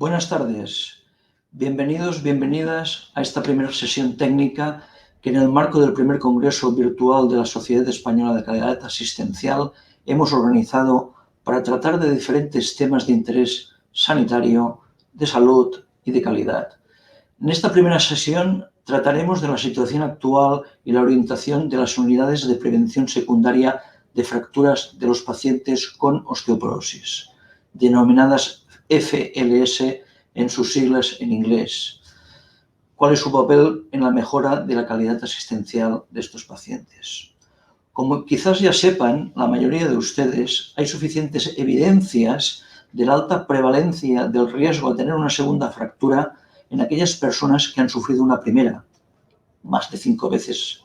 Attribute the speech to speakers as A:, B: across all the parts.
A: Buenas tardes. Bienvenidos, bienvenidas a esta primera sesión técnica que en el marco del primer Congreso Virtual de la Sociedad Española de Calidad Asistencial hemos organizado para tratar de diferentes temas de interés sanitario, de salud y de calidad. En esta primera sesión trataremos de la situación actual y la orientación de las unidades de prevención secundaria de fracturas de los pacientes con osteoporosis, denominadas FLS en sus siglas en inglés. ¿Cuál es su papel en la mejora de la calidad asistencial de estos pacientes? Como quizás ya sepan, la mayoría de ustedes, hay suficientes evidencias de la alta prevalencia del riesgo a tener una segunda fractura en aquellas personas que han sufrido una primera, más de 5 veces,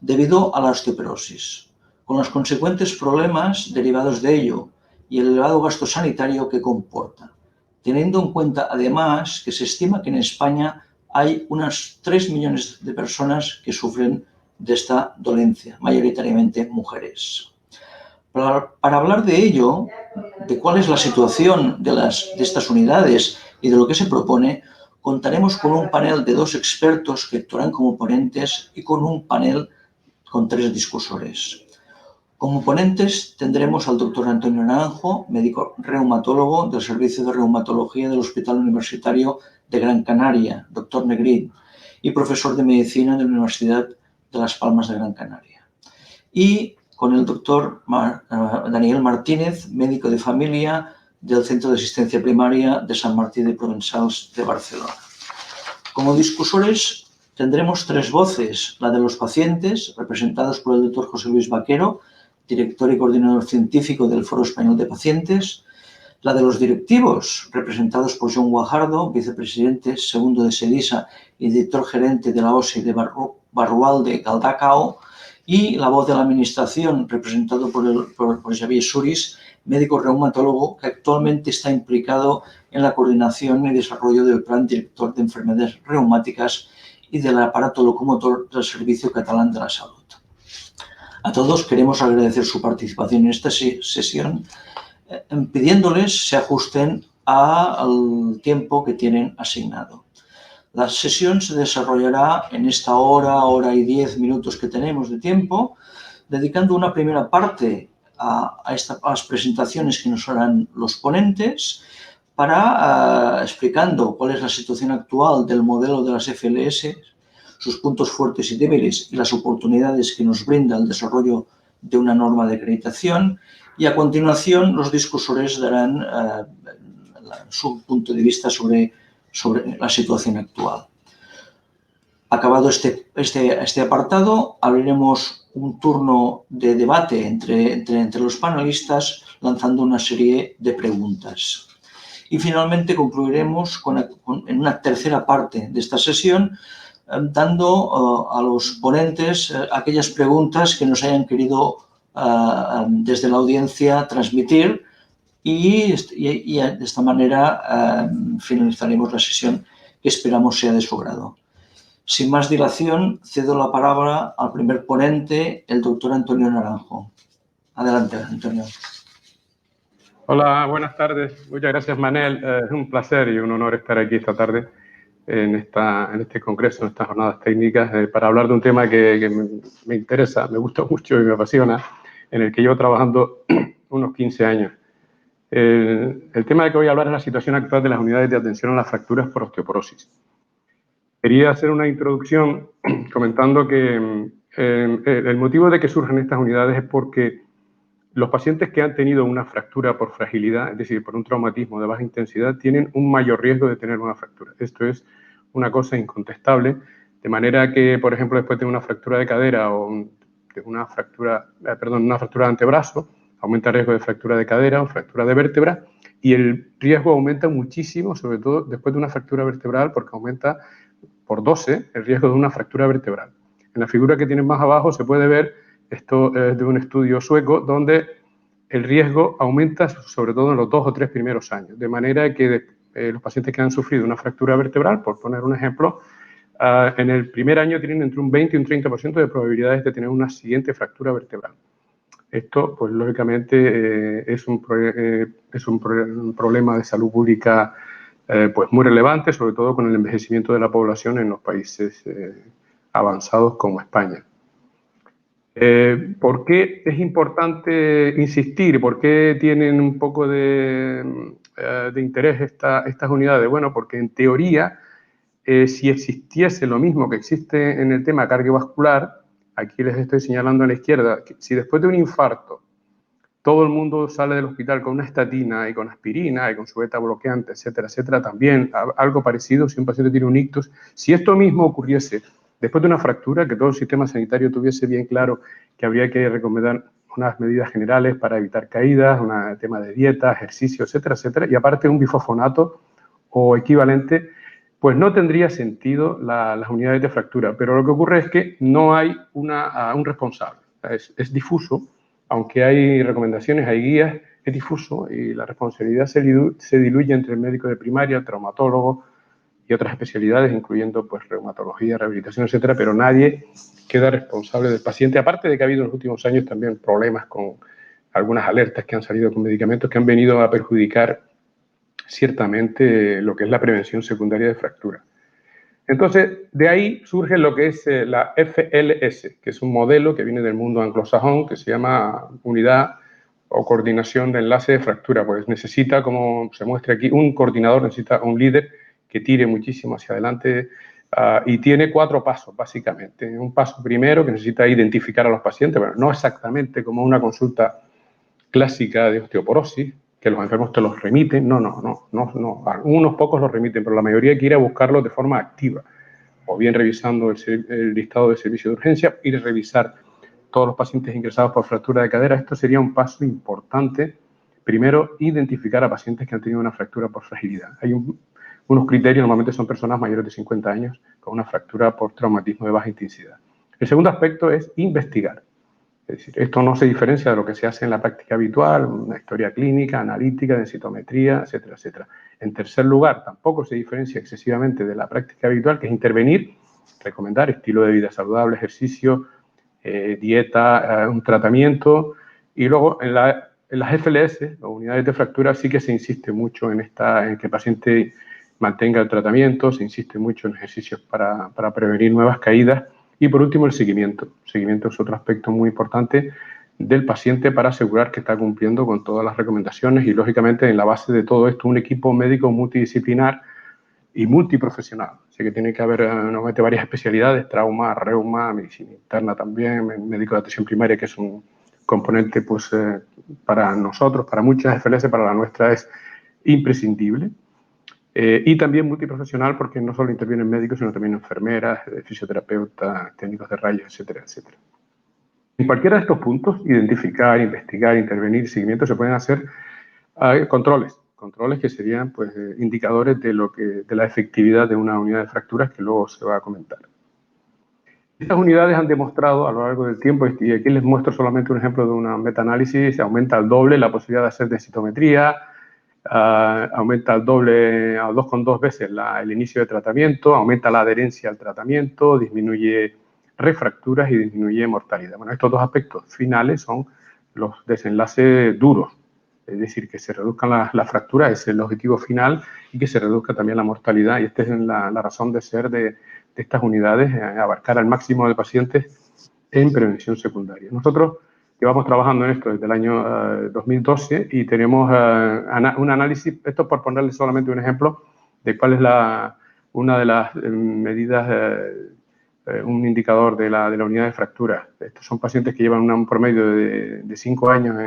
A: debido a la osteoporosis, con los consecuentes problemas derivados de ello y el elevado gasto sanitario que comporta, teniendo en cuenta además que se estima que en España hay unas 3 millones de personas que sufren de esta dolencia, mayoritariamente mujeres. Para hablar de ello, de cuál es la situación de estas unidades y de lo que se propone, contaremos con un panel de 2 expertos que actuarán como ponentes y con un panel con 3 discusores. Como ponentes tendremos al doctor Antonio Naranjo, médico reumatólogo del Servicio de Reumatología del Hospital Universitario de Gran Canaria, doctor Negrín, y profesor de Medicina de la Universidad de Las Palmas de Gran Canaria. Y con el doctor Daniel Martínez, médico de familia del Centro de Asistencia Primaria de Sant Martí de Provençals de Barcelona. Como discusores tendremos 3 voces, la de los pacientes, representados por el doctor José Luis Vaquero, director y coordinador científico del Foro Español de Pacientes, la de los directivos, representados por Joan Guajardo, vicepresidente segundo de SEDISA y director gerente de la OSI de Barrualde de Galdacao, y la voz de la administración, representado por Xavier Suris, médico reumatólogo que actualmente está implicado en la coordinación y desarrollo del Plan Director de Enfermedades Reumáticas y del aparato locomotor del Servicio Catalán de la Salud. A todos queremos agradecer su participación en esta sesión, pidiéndoles se ajusten al tiempo que tienen asignado. La sesión se desarrollará en esta hora y 10 minutos que tenemos de tiempo, dedicando una primera parte a las presentaciones que nos harán los ponentes, explicando cuál es la situación actual del modelo de las FLS, sus puntos fuertes y débiles y las oportunidades que nos brinda el desarrollo de una norma de acreditación, y a continuación los discusores darán su punto de vista sobre la situación actual. Acabado este apartado, abriremos un turno de debate entre los panelistas, lanzando una serie de preguntas. Y finalmente concluiremos en una tercera parte de esta sesión, dando a los ponentes aquellas preguntas que nos hayan querido desde la audiencia transmitir, y de esta manera finalizaremos la sesión, que esperamos sea de su grado. Sin más dilación, cedo la palabra al primer ponente, el doctor Antonio Naranjo. Adelante, Antonio.
B: Hola, buenas tardes. Muchas gracias, Manel. Es un placer y un honor estar aquí esta tarde en este congreso, en estas jornadas técnicas, para hablar de un tema que me interesa, me gusta mucho y me apasiona, en el que llevo trabajando unos 15 años. El tema de que voy a hablar es la situación actual de las unidades de atención a las fracturas por osteoporosis. Quería hacer una introducción comentando que el motivo de que surjan estas unidades es porque los pacientes que han tenido una fractura por fragilidad, es decir, por un traumatismo de baja intensidad, tienen un mayor riesgo de tener una fractura. Esto es una cosa incontestable, de manera que, por ejemplo, después de una fractura de cadera o una fractura de antebrazo, aumenta el riesgo de fractura de cadera o fractura de vértebra, y el riesgo aumenta muchísimo, sobre todo después de una fractura vertebral, porque aumenta por 12 el riesgo de una fractura vertebral. En la figura que tienen más abajo se puede ver, esto es de un estudio sueco, donde el riesgo aumenta sobre todo en los 2 o 3 primeros años, de manera que los pacientes que han sufrido una fractura vertebral, por poner un ejemplo, en el primer año tienen entre un 20 y un 30% de probabilidades de tener una siguiente fractura vertebral. Esto, pues lógicamente, es un problema de salud pública pues muy relevante, sobre todo con el envejecimiento de la población en los países avanzados como España. ¿Por qué es importante insistir? ¿Por qué tienen un poco de interés estas unidades? Bueno, porque en teoría, si existiese lo mismo que existe en el tema cardiovascular, aquí les estoy señalando a la izquierda, que si después de un infarto todo el mundo sale del hospital con una estatina y con aspirina y con su beta bloqueante, etcétera, etcétera, también algo parecido si un paciente tiene un ictus. Si esto mismo ocurriese después de una fractura, que todo el sistema sanitario tuviese bien claro que habría que recomendar unas medidas generales para evitar caídas, un tema de dieta, ejercicio, etcétera, etcétera, y aparte un bifosfonato o equivalente, pues no tendría sentido las unidades de fractura. Pero lo que ocurre es que no hay un responsable, es difuso. Aunque hay recomendaciones, hay guías, es difuso y la responsabilidad se diluye entre el médico de primaria, el traumatólogo y otras especialidades, incluyendo pues reumatología, rehabilitación, etcétera, pero nadie queda responsable del paciente, aparte de que ha habido en los últimos años también problemas con algunas alertas que han salido con medicamentos que han venido a perjudicar ciertamente lo que es la prevención secundaria de fractura. Entonces, de ahí surge lo que es la FLS, que es un modelo que viene del mundo anglosajón, que se llama Unidad o Coordinación de Enlace de Fractura. Pues necesita, como se muestra aquí, un coordinador, necesita un líder que tire muchísimo hacia adelante y tiene 4 pasos, básicamente. Un paso primero que necesita identificar a los pacientes, bueno, no exactamente como una consulta clásica de osteoporosis, que los enfermos te los remiten, no, unos pocos los remiten, pero la mayoría hay que ir a buscarlos de forma activa, o bien revisando el listado de servicio de urgencia, ir a revisar todos los pacientes ingresados por fractura de cadera. Esto sería un paso importante. Primero, identificar a pacientes que han tenido una fractura por fragilidad. Hay unos criterios, normalmente son personas mayores de 50 años con una fractura por traumatismo de baja intensidad. El segundo aspecto es investigar. Es decir, esto no se diferencia de lo que se hace en la práctica habitual, una historia clínica, analítica, densitometría, etcétera, etcétera. En tercer lugar, tampoco se diferencia excesivamente de la práctica habitual, que es intervenir, recomendar estilo de vida saludable, ejercicio, dieta, un tratamiento. Y luego en las FLS, o unidades de fractura, sí que se insiste mucho en que el paciente mantenga el tratamiento, se insiste mucho en ejercicios para prevenir nuevas caídas. Y por último, el seguimiento. El seguimiento es otro aspecto muy importante del paciente para asegurar que está cumpliendo con todas las recomendaciones y, lógicamente, en la base de todo esto, un equipo médico multidisciplinar y multiprofesional. Así que tiene que haber normalmente varias especialidades, trauma, reuma, medicina interna también, médico de atención primaria, que es un componente pues, para nosotros, para muchas FLS, para la nuestra es imprescindible. Y también multiprofesional porque no solo intervienen médicos, sino también enfermeras, fisioterapeutas, técnicos de rayos, etcétera, etcétera. En cualquiera de estos puntos, identificar, investigar, intervenir, seguimiento, se pueden hacer controles que serían pues, indicadores de la efectividad de una unidad de fracturas que luego se va a comentar. Estas unidades han demostrado a lo largo del tiempo, y aquí les muestro solamente un ejemplo de una metaanálisis, aumenta al doble la posibilidad de hacer densitometría, aumenta al doble, a 2,2 veces el inicio de tratamiento, aumenta la adherencia al tratamiento, disminuye refracturas y disminuye mortalidad. Bueno, estos dos aspectos finales son los desenlaces duros, es decir, que se reduzcan las fracturas, ese es el objetivo final, y que se reduzca también la mortalidad, y esta es la razón de ser de estas unidades, abarcar al máximo de pacientes en prevención secundaria. Nosotros llevamos trabajando en esto desde el año 2012 y tenemos un análisis, esto por ponerle solamente un ejemplo de cuál es una de las medidas, un indicador de la unidad de fractura. Estos son pacientes que llevan un promedio de 5 años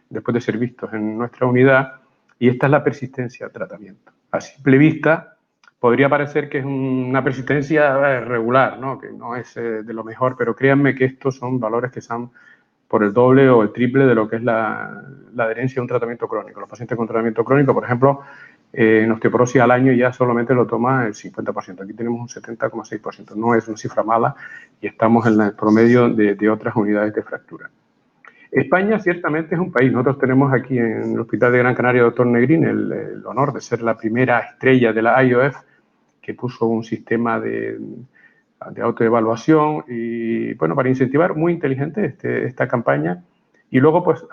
B: después de ser vistos en nuestra unidad, y esta es la persistencia al tratamiento. A simple vista podría parecer que es una persistencia regular, ¿no? Que no es de lo mejor, pero créanme que estos son valores que son por el doble o el triple de lo que es la adherencia a un tratamiento crónico. Los pacientes con tratamiento crónico, por ejemplo, en osteoporosis al año ya solamente lo toma el 50%. Aquí tenemos un 70,6%. No es una cifra mala y estamos en el promedio de otras unidades de fractura. España ciertamente es un país. Nosotros tenemos aquí en el Hospital de Gran Canaria, Dr. Negrín, el honor de ser la primera estrella de la IOF que puso un sistema de autoevaluación y, bueno, para incentivar muy inteligente esta campaña. Y luego, pues,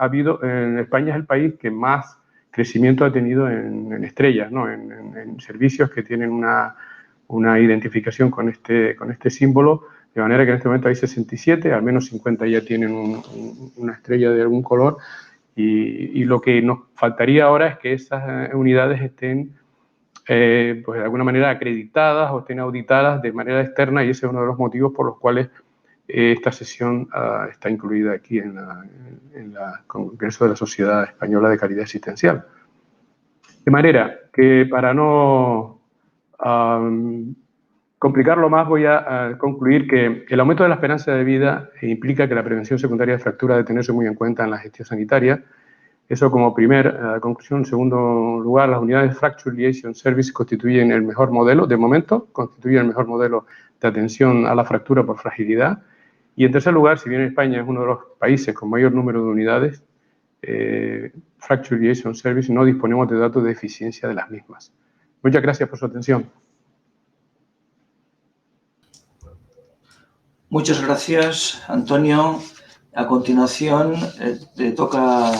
B: en España es el país que más crecimiento ha tenido en estrellas, ¿no? En servicios que tienen una identificación con este símbolo, de manera que en este momento hay 67, al menos 50 ya tienen una estrella de algún color, y lo que nos faltaría ahora es que esas unidades estén pues de alguna manera acreditadas o estén auditadas de manera externa, y ese es uno de los motivos por los cuales esta sesión está incluida aquí en el Congreso de la Sociedad Española de Calidad Asistencial. De manera que, para no complicarlo más, voy a concluir que el aumento de la esperanza de vida implica que la prevención secundaria de fractura debe tenerse muy en cuenta en la gestión sanitaria. Eso como primera conclusión. En segundo lugar, las unidades Fracture Liaison Service constituyen el mejor modelo, de momento, constituyen el mejor modelo de atención a la fractura por fragilidad. Y en tercer lugar, si bien España es uno de los países con mayor número de unidades Fracture Liaison Service, no disponemos de datos de eficiencia de las mismas. Muchas gracias por su atención.
A: Muchas gracias, Antonio. A continuación, le toca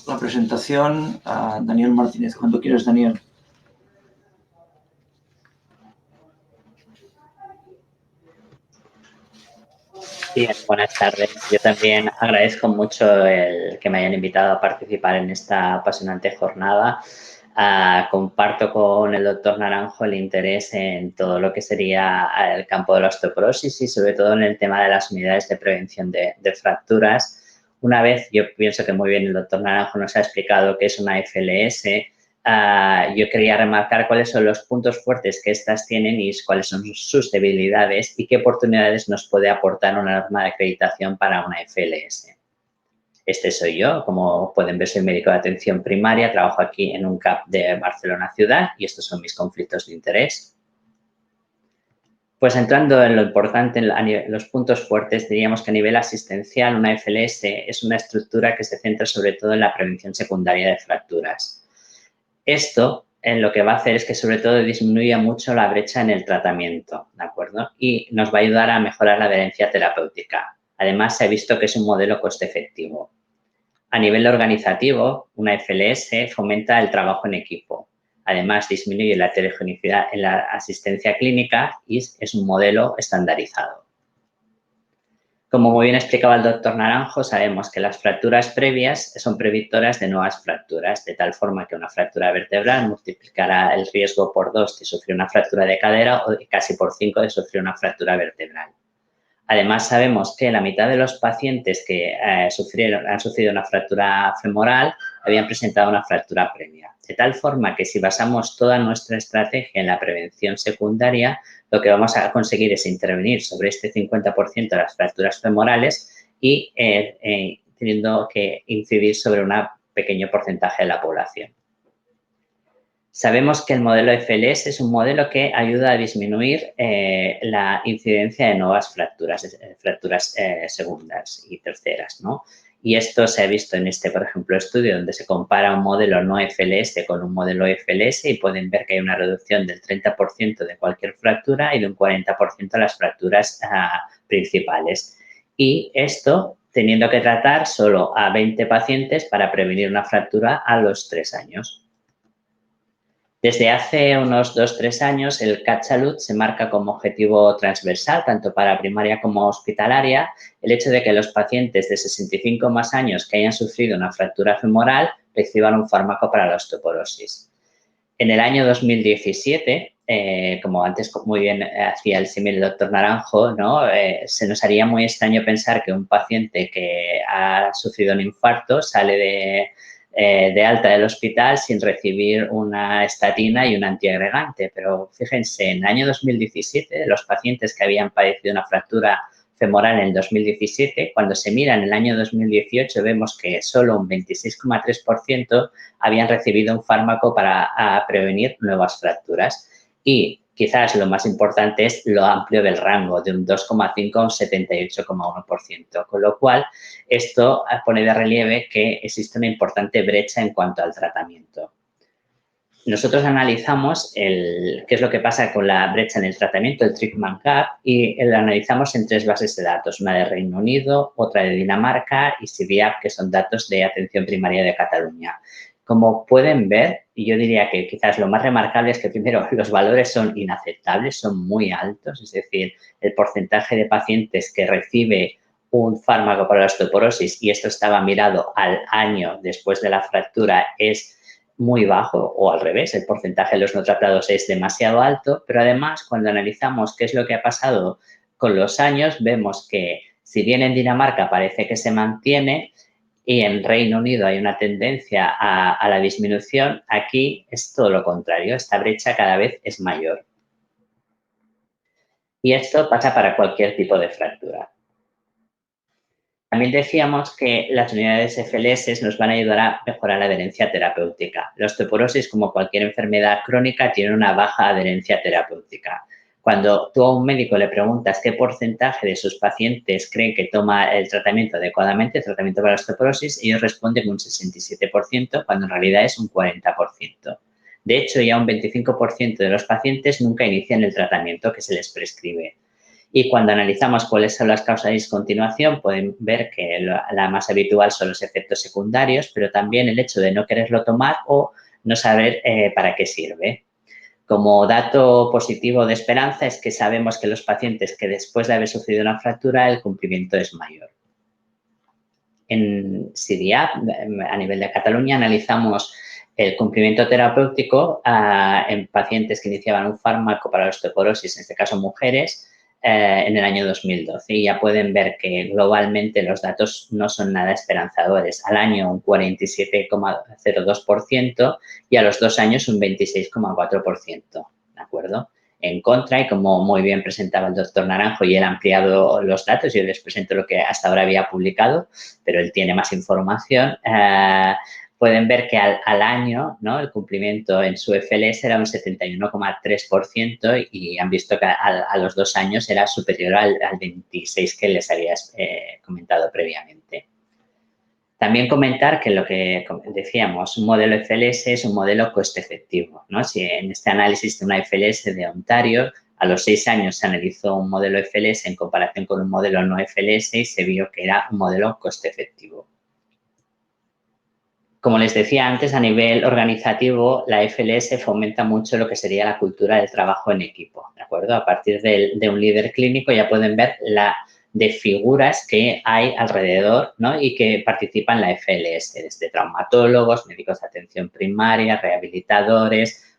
A: la presentación a Daniel Martínez. Cuando quieras, Daniel.
C: Bien, buenas tardes. Yo también agradezco mucho el que me hayan invitado a participar en esta apasionante jornada. Comparto con el doctor Naranjo el interés en todo lo que sería el campo de la osteoporosis y sobre todo en el tema de las unidades de prevención de fracturas. Una vez, yo pienso que muy bien el doctor Naranjo nos ha explicado qué es una FLS. Yo quería remarcar cuáles son los puntos fuertes que estas tienen y cuáles son sus debilidades y qué oportunidades nos puede aportar una norma de acreditación para una FLS. Este soy yo, como pueden ver, soy médico de atención primaria, trabajo aquí en un CAP de Barcelona ciudad y estos son mis conflictos de interés. Pues entrando en lo importante, en los puntos fuertes, diríamos que a nivel asistencial una FLS es una estructura que se centra sobre todo en la prevención secundaria de fracturas. Esto lo que va a hacer es que sobre todo disminuya mucho la brecha en el tratamiento, ¿de acuerdo? Y nos va a ayudar a mejorar la adherencia terapéutica. Además, se ha visto que es un modelo coste efectivo. A nivel organizativo, una FLS fomenta el trabajo en equipo. Además, disminuye la heterogeneidad en la asistencia clínica y es un modelo estandarizado. Como muy bien explicaba el doctor Naranjo, sabemos que las fracturas previas son predictoras de nuevas fracturas, de tal forma que una fractura vertebral multiplicará el riesgo por 2 de sufrir una fractura de cadera o casi por 5 de sufrir una fractura vertebral. Además, sabemos que la mitad de los pacientes que han sufrido una fractura femoral habían presentado una fractura previa. De tal forma que si basamos toda nuestra estrategia en la prevención secundaria, lo que vamos a conseguir es intervenir sobre este 50% de las fracturas femorales y teniendo que incidir sobre un pequeño porcentaje de la población. Sabemos que el modelo FLS es un modelo que ayuda a disminuir la incidencia de nuevas fracturas segundas y terceras, ¿no? Y esto se ha visto en este, por ejemplo, estudio donde se compara un modelo no FLS con un modelo FLS y pueden ver que hay una reducción del 30% de cualquier fractura y de un 40% de las fracturas principales. Y esto teniendo que tratar solo a 20 pacientes para prevenir una fractura a los 3 años. Desde hace unos 2-3 años, el CAT Salud se marca como objetivo transversal, tanto para primaria como hospitalaria, el hecho de que los pacientes de 65 más años que hayan sufrido una fractura femoral reciban un fármaco para la osteoporosis. En el año 2017, como antes muy bien hacía el símil el doctor Naranjo, ¿no? Se nos haría muy extraño pensar que un paciente que ha sufrido un infarto sale de alta del hospital sin recibir una estatina y un antiagregante. Pero fíjense, en el año 2017, los pacientes que habían padecido una fractura femoral en el 2017, cuando se mira en el año 2018, vemos que solo un 26,3% habían recibido un fármaco para prevenir nuevas fracturas. Y quizás lo más importante es lo amplio del rango, de un 2,5 a un 78,1%, con lo cual esto pone de relieve que existe una importante brecha en cuanto al tratamiento. Nosotros analizamos qué es lo que pasa con la brecha en el tratamiento, el treatment gap, y lo analizamos en 3 bases de datos, una de Reino Unido, otra de Dinamarca y CIVIAP, que son datos de atención primaria de Cataluña. Como pueden ver, y yo diría que quizás lo más remarcable es que primero los valores son inaceptables, son muy altos, es decir, el porcentaje de pacientes que recibe un fármaco para la osteoporosis, y esto estaba mirado al año después de la fractura, es muy bajo, o al revés, el porcentaje de los no tratados es demasiado alto, pero además cuando analizamos qué es lo que ha pasado con los años, vemos que si bien en Dinamarca parece que se mantiene y en Reino Unido hay una tendencia a la disminución, aquí es todo lo contrario, esta brecha cada vez es mayor. Y esto pasa para cualquier tipo de fractura. También decíamos que las unidades FLS nos van a ayudar a mejorar la adherencia terapéutica. La osteoporosis, como cualquier enfermedad crónica, tiene una baja adherencia terapéutica. Cuando tú a un médico le preguntas qué porcentaje de sus pacientes creen que toma el tratamiento adecuadamente, el tratamiento para la osteoporosis, ellos responden un 67%, cuando en realidad es un 40%. De hecho, ya un 25% de los pacientes nunca inician el tratamiento que se les prescribe. Y cuando analizamos cuáles son las causas de discontinuación, pueden ver que la más habitual son los efectos secundarios, pero también el hecho de no quererlo tomar o no saber para qué sirve. Como dato positivo de esperanza es que sabemos que los pacientes que después de haber sufrido una fractura, el cumplimiento es mayor. En CIDIAP, a nivel de Cataluña, analizamos el cumplimiento terapéutico en pacientes que iniciaban un fármaco para la osteoporosis, en este caso mujeres, en el año 2012. Y ya pueden ver que globalmente los datos no son nada esperanzadores. Al año un 47,02% y a los 2 años un 26,4%. ¿De acuerdo? En contra, y como muy bien presentaba el doctor Naranjo y él ha ampliado los datos, yo les presento lo que hasta ahora había publicado, pero él tiene más información, pueden ver que al año, ¿no?, el cumplimiento en su FLS era un 71,3% y han visto que a los 2 años era superior al 26% que les había comentado previamente. También comentar que lo que decíamos, un modelo FLS es un modelo coste efectivo, ¿no? Si en este análisis de una FLS de Ontario, a los 6 años se analizó un modelo FLS en comparación con un modelo no FLS y se vio que era un modelo coste efectivo. Como les decía antes, a nivel organizativo, la FLS fomenta mucho lo que sería la cultura del trabajo en equipo, ¿de acuerdo? A partir de un líder clínico ya pueden ver de figuras que hay alrededor, ¿no?, y que participan en la FLS, desde traumatólogos, médicos de atención primaria, rehabilitadores,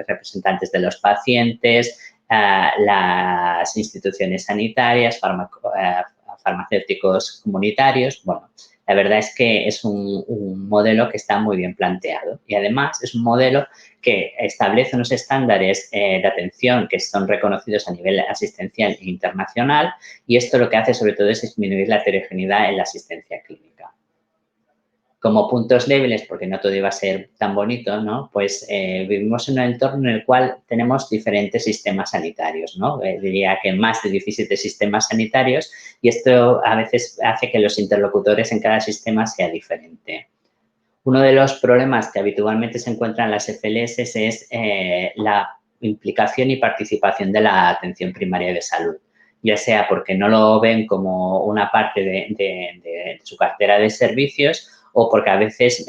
C: representantes de los pacientes, las instituciones sanitarias, farmacéuticos comunitarios. Bueno, la verdad es que es un modelo que está muy bien planteado y además es un modelo que establece unos estándares de atención que son reconocidos a nivel asistencial e internacional, y esto lo que hace sobre todo es disminuir la heterogeneidad en la asistencia clínica. Como puntos débiles, porque no todo iba a ser tan bonito, ¿no?, pues vivimos en un entorno en el cual tenemos diferentes sistemas sanitarios, ¿no? Diría que más de 17 sistemas sanitarios, y esto a veces hace que los interlocutores en cada sistema sea diferente. Uno de los problemas que habitualmente se encuentran en las FLS es la implicación y participación de la atención primaria de salud, ya sea porque no lo ven como una parte de su cartera de servicios o porque a veces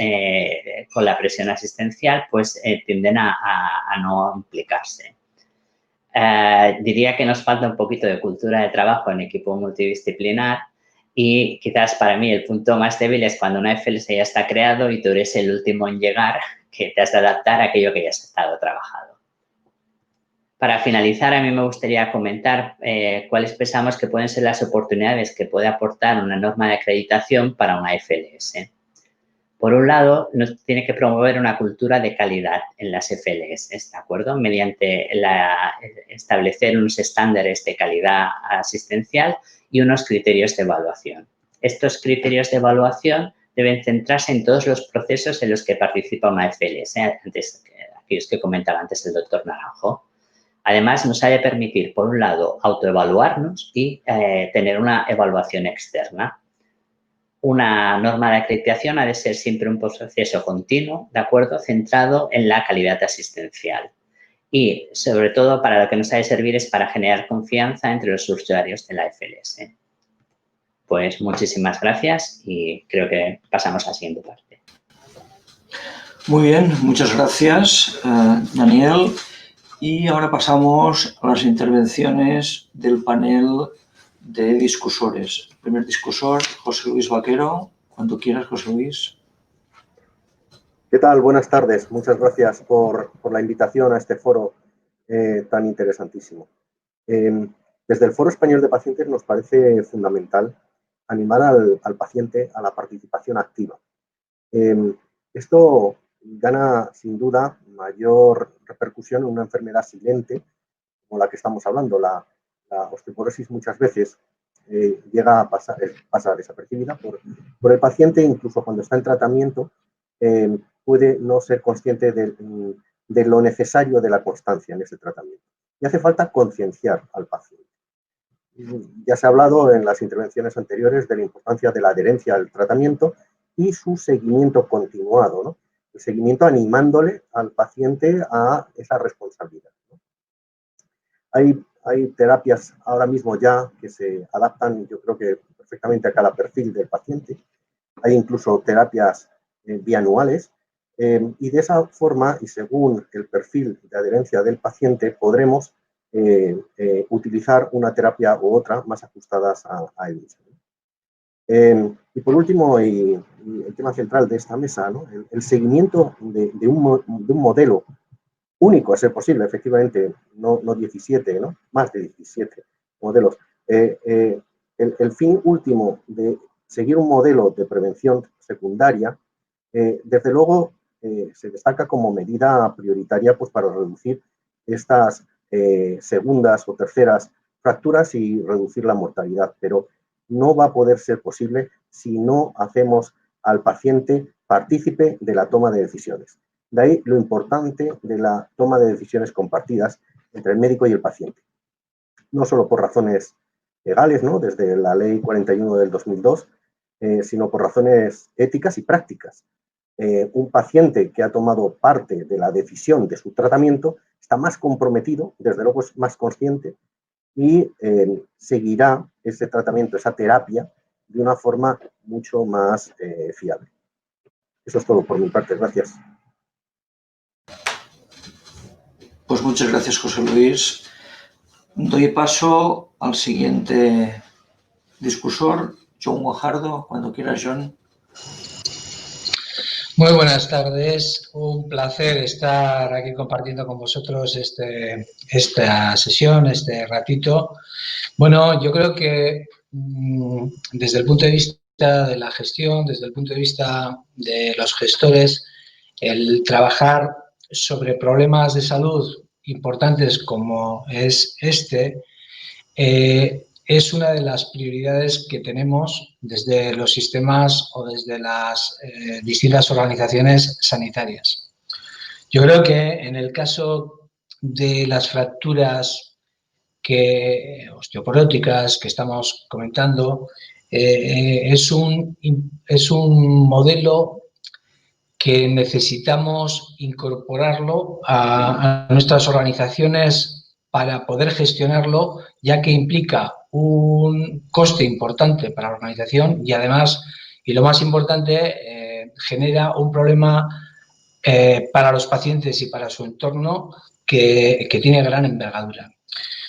C: con la presión asistencial pues tienden a no implicarse. Diría que nos falta un poquito de cultura de trabajo en equipo multidisciplinar y quizás para mí el punto más débil es cuando una FLS ya está creado y tú eres el último en llegar, que te has de adaptar a aquello que ya has estado trabajado. Para finalizar, a mí me gustaría comentar cuáles pensamos que pueden ser las oportunidades que puede aportar una norma de acreditación para una FLS. Por un lado, nos tiene que promover una cultura de calidad en las FLS, ¿de acuerdo? Mediante establecer unos estándares de calidad asistencial y unos criterios de evaluación. Estos criterios de evaluación deben centrarse en todos los procesos en los que participa una FLS, aquellos que comentaba antes el doctor Naranjo. Además, nos ha de permitir, por un lado, autoevaluarnos y tener una evaluación externa. Una norma de acreditación ha de ser siempre un proceso continuo, ¿de acuerdo?, centrado en la calidad asistencial. Y, sobre todo, para lo que nos ha de servir es para generar confianza entre los usuarios de la FLS. Pues muchísimas gracias y creo que pasamos a la siguiente parte.
A: Muy bien, muchas gracias, Daniel. Y ahora pasamos a las intervenciones del panel de discusores. El primer discusor, José Luis Vaquero. Cuando quieras, José Luis.
D: ¿Qué tal? Buenas tardes. Muchas gracias por la invitación a este foro tan interesantísimo. Desde el Foro Español de Pacientes nos parece fundamental animar al paciente a la participación activa. Esto gana, sin duda, mayor repercusión en una enfermedad silente como la que estamos hablando. La osteoporosis muchas veces llega a pasa desapercibida por el paciente, incluso cuando está en tratamiento, puede no ser consciente de lo necesario de la constancia en ese tratamiento. Y hace falta concienciar al paciente. Ya se ha hablado en las intervenciones anteriores de la importancia de la adherencia al tratamiento y su seguimiento continuado, ¿no? El seguimiento animándole al paciente a esa responsabilidad, ¿no? Hay terapias ahora mismo ya que se adaptan, yo creo que perfectamente a cada perfil del paciente. Hay incluso terapias bianuales y de esa forma y según el perfil de adherencia del paciente podremos utilizar una terapia u otra más ajustadas a él mismo. Y por último, y el tema central de esta mesa, ¿no? El seguimiento de un modelo único, a ser posible, efectivamente, no 17, ¿no? Más de 17 modelos. El fin último de seguir un modelo de prevención secundaria, desde luego, se destaca como medida prioritaria pues, para reducir estas segundas o terceras fracturas y reducir la mortalidad, pero no va a poder ser posible si no hacemos al paciente partícipe de la toma de decisiones. De ahí lo importante de la toma de decisiones compartidas entre el médico y el paciente. No solo por razones legales, ¿no? Desde la Ley 41 del 2002, sino por razones éticas y prácticas. Un paciente que ha tomado parte de la decisión de su tratamiento está más comprometido, desde luego es más consciente y seguirá ese tratamiento, esa terapia, de una forma mucho más fiable. Eso es todo por mi parte. Gracias.
A: Pues muchas gracias, José Luis. Doy paso al siguiente discusor, John Guajardo. Cuando quieras, John.
E: Muy buenas tardes, un placer estar aquí compartiendo con vosotros esta sesión, este ratito. Bueno, yo creo que desde el punto de vista de la gestión, desde el punto de vista de los gestores, el trabajar sobre problemas de salud importantes como es es una de las prioridades que tenemos desde los sistemas o desde las distintas organizaciones sanitarias. Yo creo que en el caso de las fracturas osteoporóticas que estamos comentando, es un modelo que necesitamos incorporarlo a nuestras organizaciones para poder gestionarlo, ya que implica un coste importante para la organización y además, y lo más importante, genera un problema para los pacientes y para su entorno que tiene gran envergadura.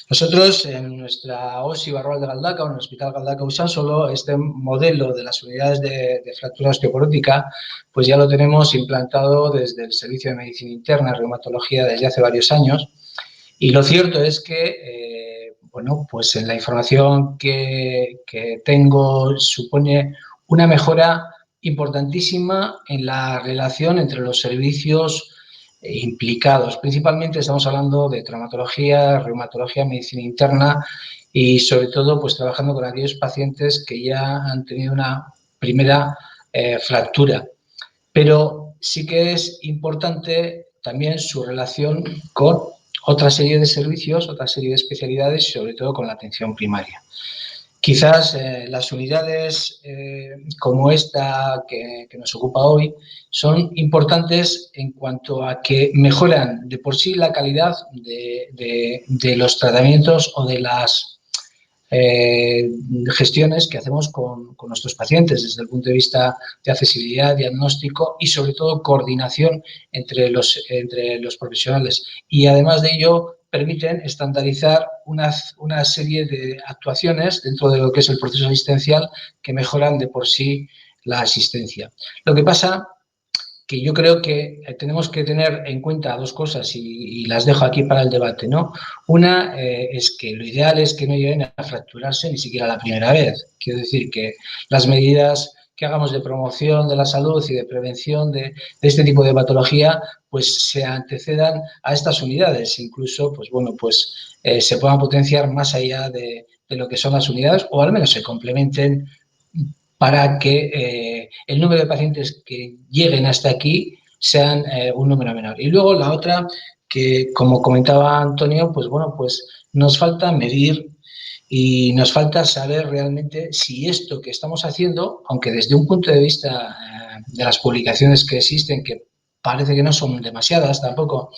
E: Nosotros, en nuestra OSI Barrual de Galdaca, o en el Hospital Galdaca Usansolo, este modelo de las unidades de fractura osteoporótica, pues ya lo tenemos implantado desde el Servicio de Medicina Interna y Reumatología desde hace varios años. Y lo cierto es que, bueno, pues en la información que tengo supone una mejora importantísima en la relación entre los servicios implicados. Principalmente estamos hablando de traumatología, reumatología, medicina interna y sobre todo pues trabajando con aquellos pacientes que ya han tenido una primera fractura. Pero sí que es importante también su relación con otra serie de servicios, otra serie de especialidades y sobre todo con la atención primaria. Quizás las unidades como esta que nos ocupa hoy son importantes en cuanto a que mejoran de por sí la calidad de los tratamientos o de las gestiones que hacemos con nuestros pacientes desde el punto de vista de accesibilidad, diagnóstico y sobre todo coordinación entre los profesionales. Y además de ello permiten estandarizar una serie de actuaciones dentro de lo que es el proceso asistencial que mejoran de por sí la asistencia. Lo que pasa que yo creo que tenemos que tener en cuenta dos cosas y las dejo aquí para el debate, ¿no? Una es que lo ideal es que no lleguen a fracturarse ni siquiera la primera vez. Quiero decir que las medidas que hagamos de promoción de la salud y de prevención de este tipo de patología, pues se antecedan a estas unidades. Incluso, pues bueno, pues se puedan potenciar más allá de lo que son las unidades o al menos se complementen para que el número de pacientes que lleguen hasta aquí sean un número menor. Y luego la otra, que como comentaba Antonio, pues bueno, pues nos falta medir y nos falta saber realmente si esto que estamos haciendo, aunque desde un punto de vista de las publicaciones que existen, que parece que no son demasiadas tampoco,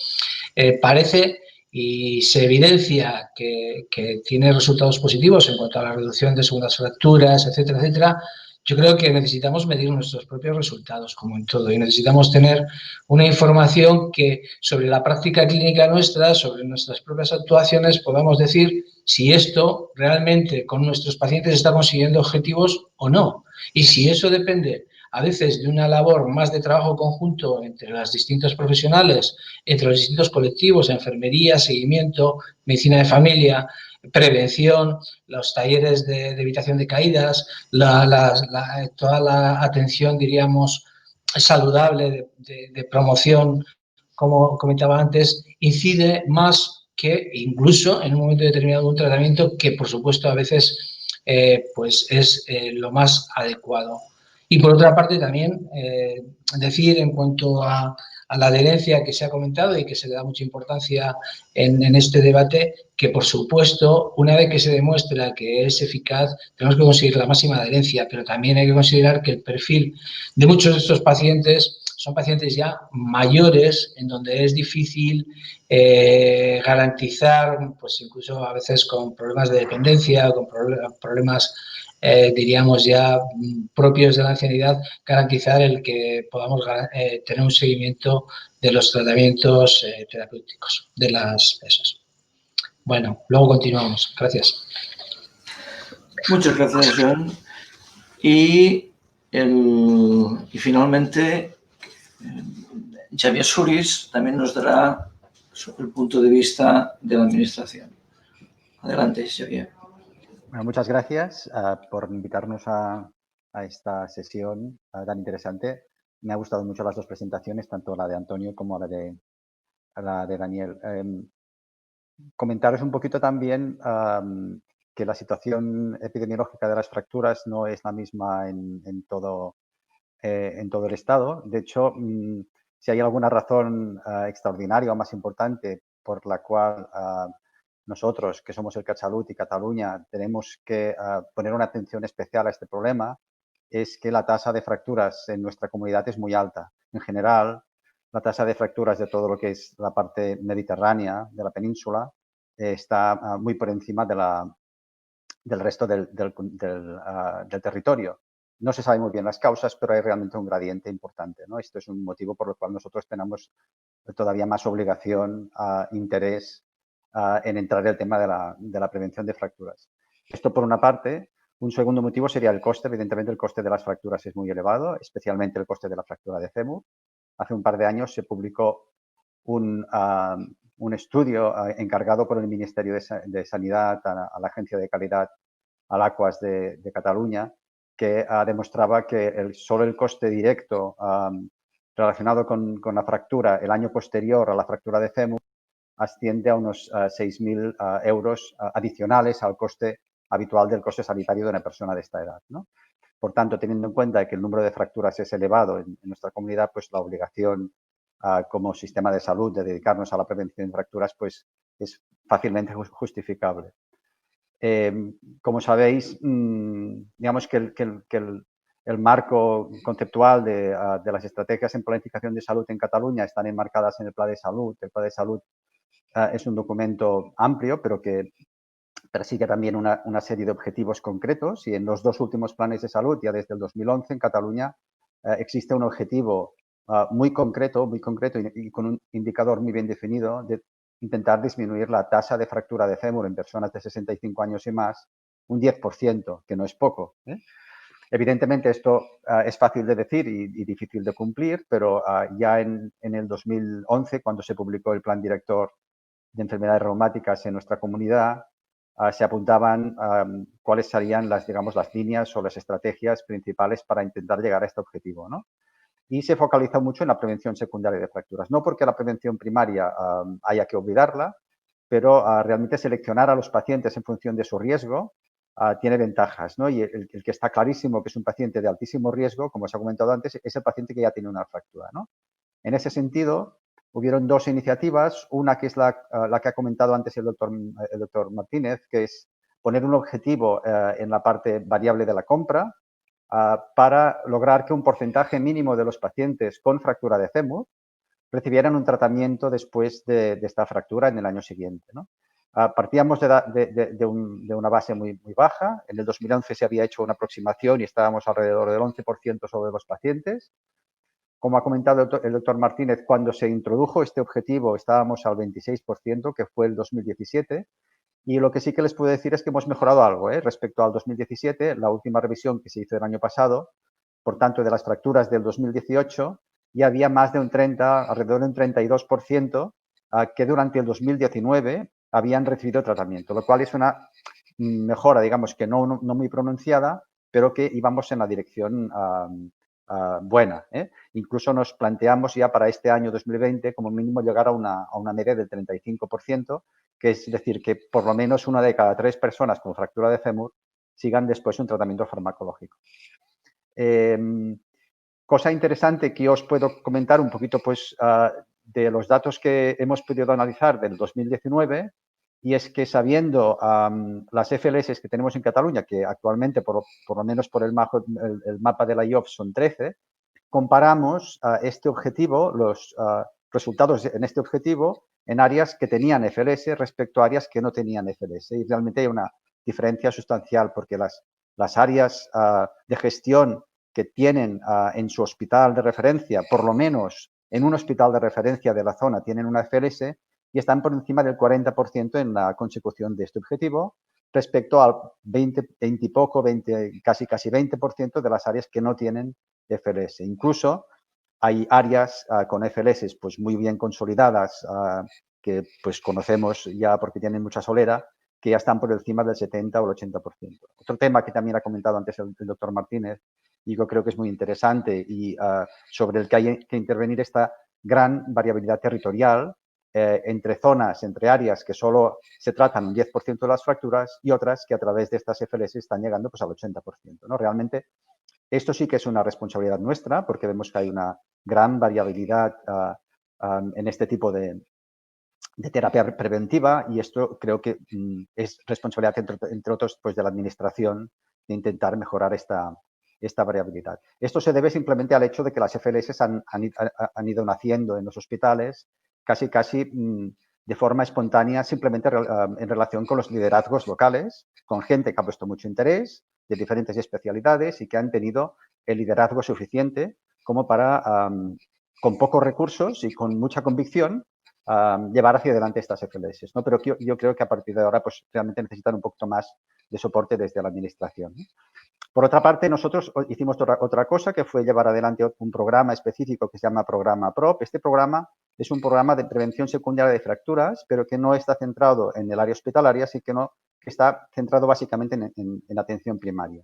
E: parece y se evidencia que tiene resultados positivos en cuanto a la reducción de segundas fracturas, etcétera, etcétera. Yo creo que necesitamos medir nuestros propios resultados, como en todo, y necesitamos tener una información que sobre la práctica clínica nuestra, sobre nuestras propias actuaciones, podamos decir si esto realmente con nuestros pacientes está consiguiendo objetivos o no. Y si eso depende a veces de una labor más de trabajo conjunto entre los distintos profesionales, entre los distintos colectivos, enfermería, seguimiento, medicina de familia, prevención, los talleres de evitación de caídas, toda la atención, diríamos, saludable de promoción, como comentaba antes, incide más que incluso en un momento determinado un tratamiento que, por supuesto, a veces pues es lo más adecuado. Y por otra parte también decir en cuanto a la adherencia que se ha comentado y que se le da mucha importancia en este debate, que por supuesto, una vez que se demuestra que es eficaz, tenemos que conseguir la máxima adherencia, pero también hay que considerar que el perfil de muchos de estos pacientes son pacientes ya mayores, en donde es difícil garantizar, pues incluso a veces con problemas de dependencia, con problemas diríamos ya propios de la ancianidad, garantizar el que podamos tener un seguimiento de los tratamientos terapéuticos de las ESOs. Bueno, luego continuamos. Gracias.
A: Muchas gracias, Joan. Y finalmente, Xavier Suris también nos dará el punto de vista de la Administración. Adelante, Xavier.
F: Bueno, muchas gracias por invitarnos a esta sesión tan interesante. Me ha gustado mucho las dos presentaciones, tanto la de Antonio como la de Daniel. Comentaros un poquito también que la situación epidemiológica de las fracturas no es la misma en todo el Estado. De hecho, si hay alguna razón extraordinaria o más importante por la cual nosotros, que somos el CatSalut y Cataluña, tenemos que poner una atención especial a este problema, es que la tasa de fracturas en nuestra comunidad es muy alta. En general, la tasa de fracturas de todo lo que es la parte mediterránea de la península está muy por encima del resto del territorio. No se sabe muy bien las causas, pero hay realmente un gradiente importante, ¿no? Esto es un motivo por el cual nosotros tenemos todavía más obligación, interés en entrar el tema de la prevención de fracturas. Esto por una parte. Un segundo motivo sería el coste. Evidentemente, el coste de las fracturas es muy elevado, especialmente el coste de la fractura de fémur. Hace un par de años se publicó un estudio encargado por el Ministerio de Sanidad a la Agencia de Calidad, al Aquas de Cataluña, que demostraba que solo el coste directo relacionado con la fractura el año posterior a la fractura de fémur asciende a unos 6.000 euros adicionales al coste habitual del coste sanitario de una persona de esta edad, ¿no? Por tanto, teniendo en cuenta que el número de fracturas es elevado en nuestra comunidad, pues la obligación como sistema de salud de dedicarnos a la prevención de fracturas pues es fácilmente justificable. Como sabéis, digamos que el marco conceptual de las estrategias en planificación de salud en Cataluña están enmarcadas en el Pla de Salud. El Pla de Salud es un documento amplio, pero que persigue también una serie de objetivos concretos y en los dos últimos planes de salud, ya desde el 2011 en Cataluña, existe un objetivo muy concreto y con un indicador muy bien definido de intentar disminuir la tasa de fractura de fémur en personas de 65 años y más un 10%, que no es poco. Evidentemente, esto es fácil de decir y difícil de cumplir, pero ya en el 2011, cuando se publicó el Plan Director de Enfermedades Reumáticas en nuestra comunidad, se apuntaban cuáles serían las líneas o las estrategias principales para intentar llegar a este objetivo, ¿no? Y se focaliza mucho en la prevención secundaria de fracturas. No porque la prevención primaria haya que olvidarla, pero realmente seleccionar a los pacientes en función de su riesgo tiene ventajas, ¿no? Y el que está clarísimo que es un paciente de altísimo riesgo, como os he comentado antes, es el paciente que ya tiene una fractura, ¿no? En ese sentido, hubieron dos iniciativas, una que es la que ha comentado antes el doctor Martínez, que es poner un objetivo en la parte variable de la compra para lograr que un porcentaje mínimo de los pacientes con fractura de fémur recibieran un tratamiento después de esta fractura en el año siguiente, ¿no? Partíamos de una base muy baja. En el 2011 se había hecho una aproximación y estábamos alrededor del 11% sobre los pacientes. Como ha comentado el doctor Martínez, cuando se introdujo este objetivo estábamos al 26%, que fue el 2017. Y lo que sí que les puedo decir es que hemos mejorado algo respecto al 2017, la última revisión que se hizo el año pasado. Por tanto, de las fracturas del 2018 ya había más de un 30, alrededor de un 32% que durante el 2019 habían recibido tratamiento, lo cual es una mejora, digamos que no muy pronunciada, pero que íbamos en la dirección buena. Incluso nos planteamos ya para este año 2020 como mínimo llegar a una media del 35%, que es decir, que por lo menos 1 de cada 3 personas con fractura de fémur sigan después un tratamiento farmacológico. Cosa interesante que os puedo comentar un poquito pues, de los datos que hemos podido analizar del 2019, y es que sabiendo las FLS que tenemos en Cataluña, que actualmente por lo menos por el mapa de la IOF son 13, comparamos este objetivo, los resultados en este objetivo en áreas que tenían FLS respecto a áreas que no tenían FLS. Y realmente hay una diferencia sustancial porque las áreas de gestión que tienen en su hospital de referencia, por lo menos en un hospital de referencia de la zona, tienen una FLS y están por encima del 40% en la consecución de este objetivo respecto al 20 y poco, casi 20% de las áreas que no tienen FLS. Incluso hay áreas con FLS pues muy bien consolidadas que pues conocemos ya porque tienen mucha solera, que ya están por encima del 70 o el 80%. Otro tema que también ha comentado antes el doctor Martínez y yo creo que es muy interesante y sobre el que hay que intervenir esta gran variabilidad territorial entre zonas, entre áreas que solo se tratan un 10% de las fracturas y otras que a través de estas FLS están llegando pues, al 80%, ¿no? Realmente esto sí que es una responsabilidad nuestra porque vemos que hay una gran variabilidad en este tipo de terapia preventiva y esto creo que es responsabilidad, entre otros, pues de la administración de intentar mejorar esta variabilidad. Esto se debe simplemente al hecho de que las FLS han ido naciendo en los hospitales casi de forma espontánea, simplemente en relación con los liderazgos locales, con gente que ha puesto mucho interés de diferentes especialidades y que han tenido el liderazgo suficiente como para, con pocos recursos y con mucha convicción, llevar hacia adelante estas FLS, ¿no? Pero yo creo que a partir de ahora pues, realmente necesitan un poquito más de soporte desde la administración, ¿no? Por otra parte, nosotros hicimos otra cosa que fue llevar adelante un programa específico que se llama Programa PROP. Este programa es un programa de prevención secundaria de fracturas, pero que no está centrado en el área hospitalaria, sino que está centrado básicamente en atención primaria.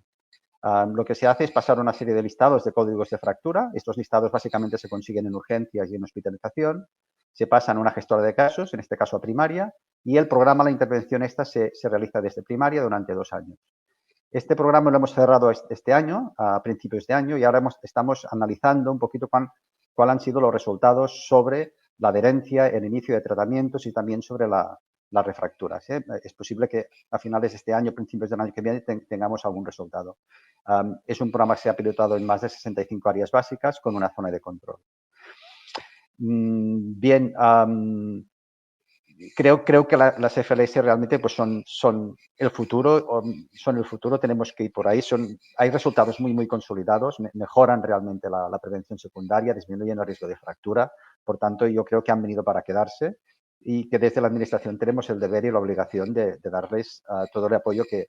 F: Lo que se hace es pasar una serie de listados de códigos de fractura. Estos listados básicamente se consiguen en urgencias y en hospitalización. Se pasan a una gestora de casos, en este caso a primaria, y el programa, la intervención esta se realiza desde primaria durante 2 años. Este programa lo hemos cerrado este año, a principios de año, y ahora estamos analizando un poquito cuáles han sido los resultados sobre la adherencia, el inicio de tratamientos y también sobre las refracturas. Es posible que a finales de este año, principios del año que viene, tengamos algún resultado. Es un programa que se ha pilotado en más de 65 áreas básicas con una zona de control. Bien, creo que las FLS realmente pues son el futuro, tenemos que ir por ahí. Hay resultados muy consolidados, mejoran realmente la prevención secundaria, disminuyen el riesgo de fractura. Por tanto, yo creo que han venido para quedarse y que desde la Administración tenemos el deber y la obligación de darles todo el apoyo que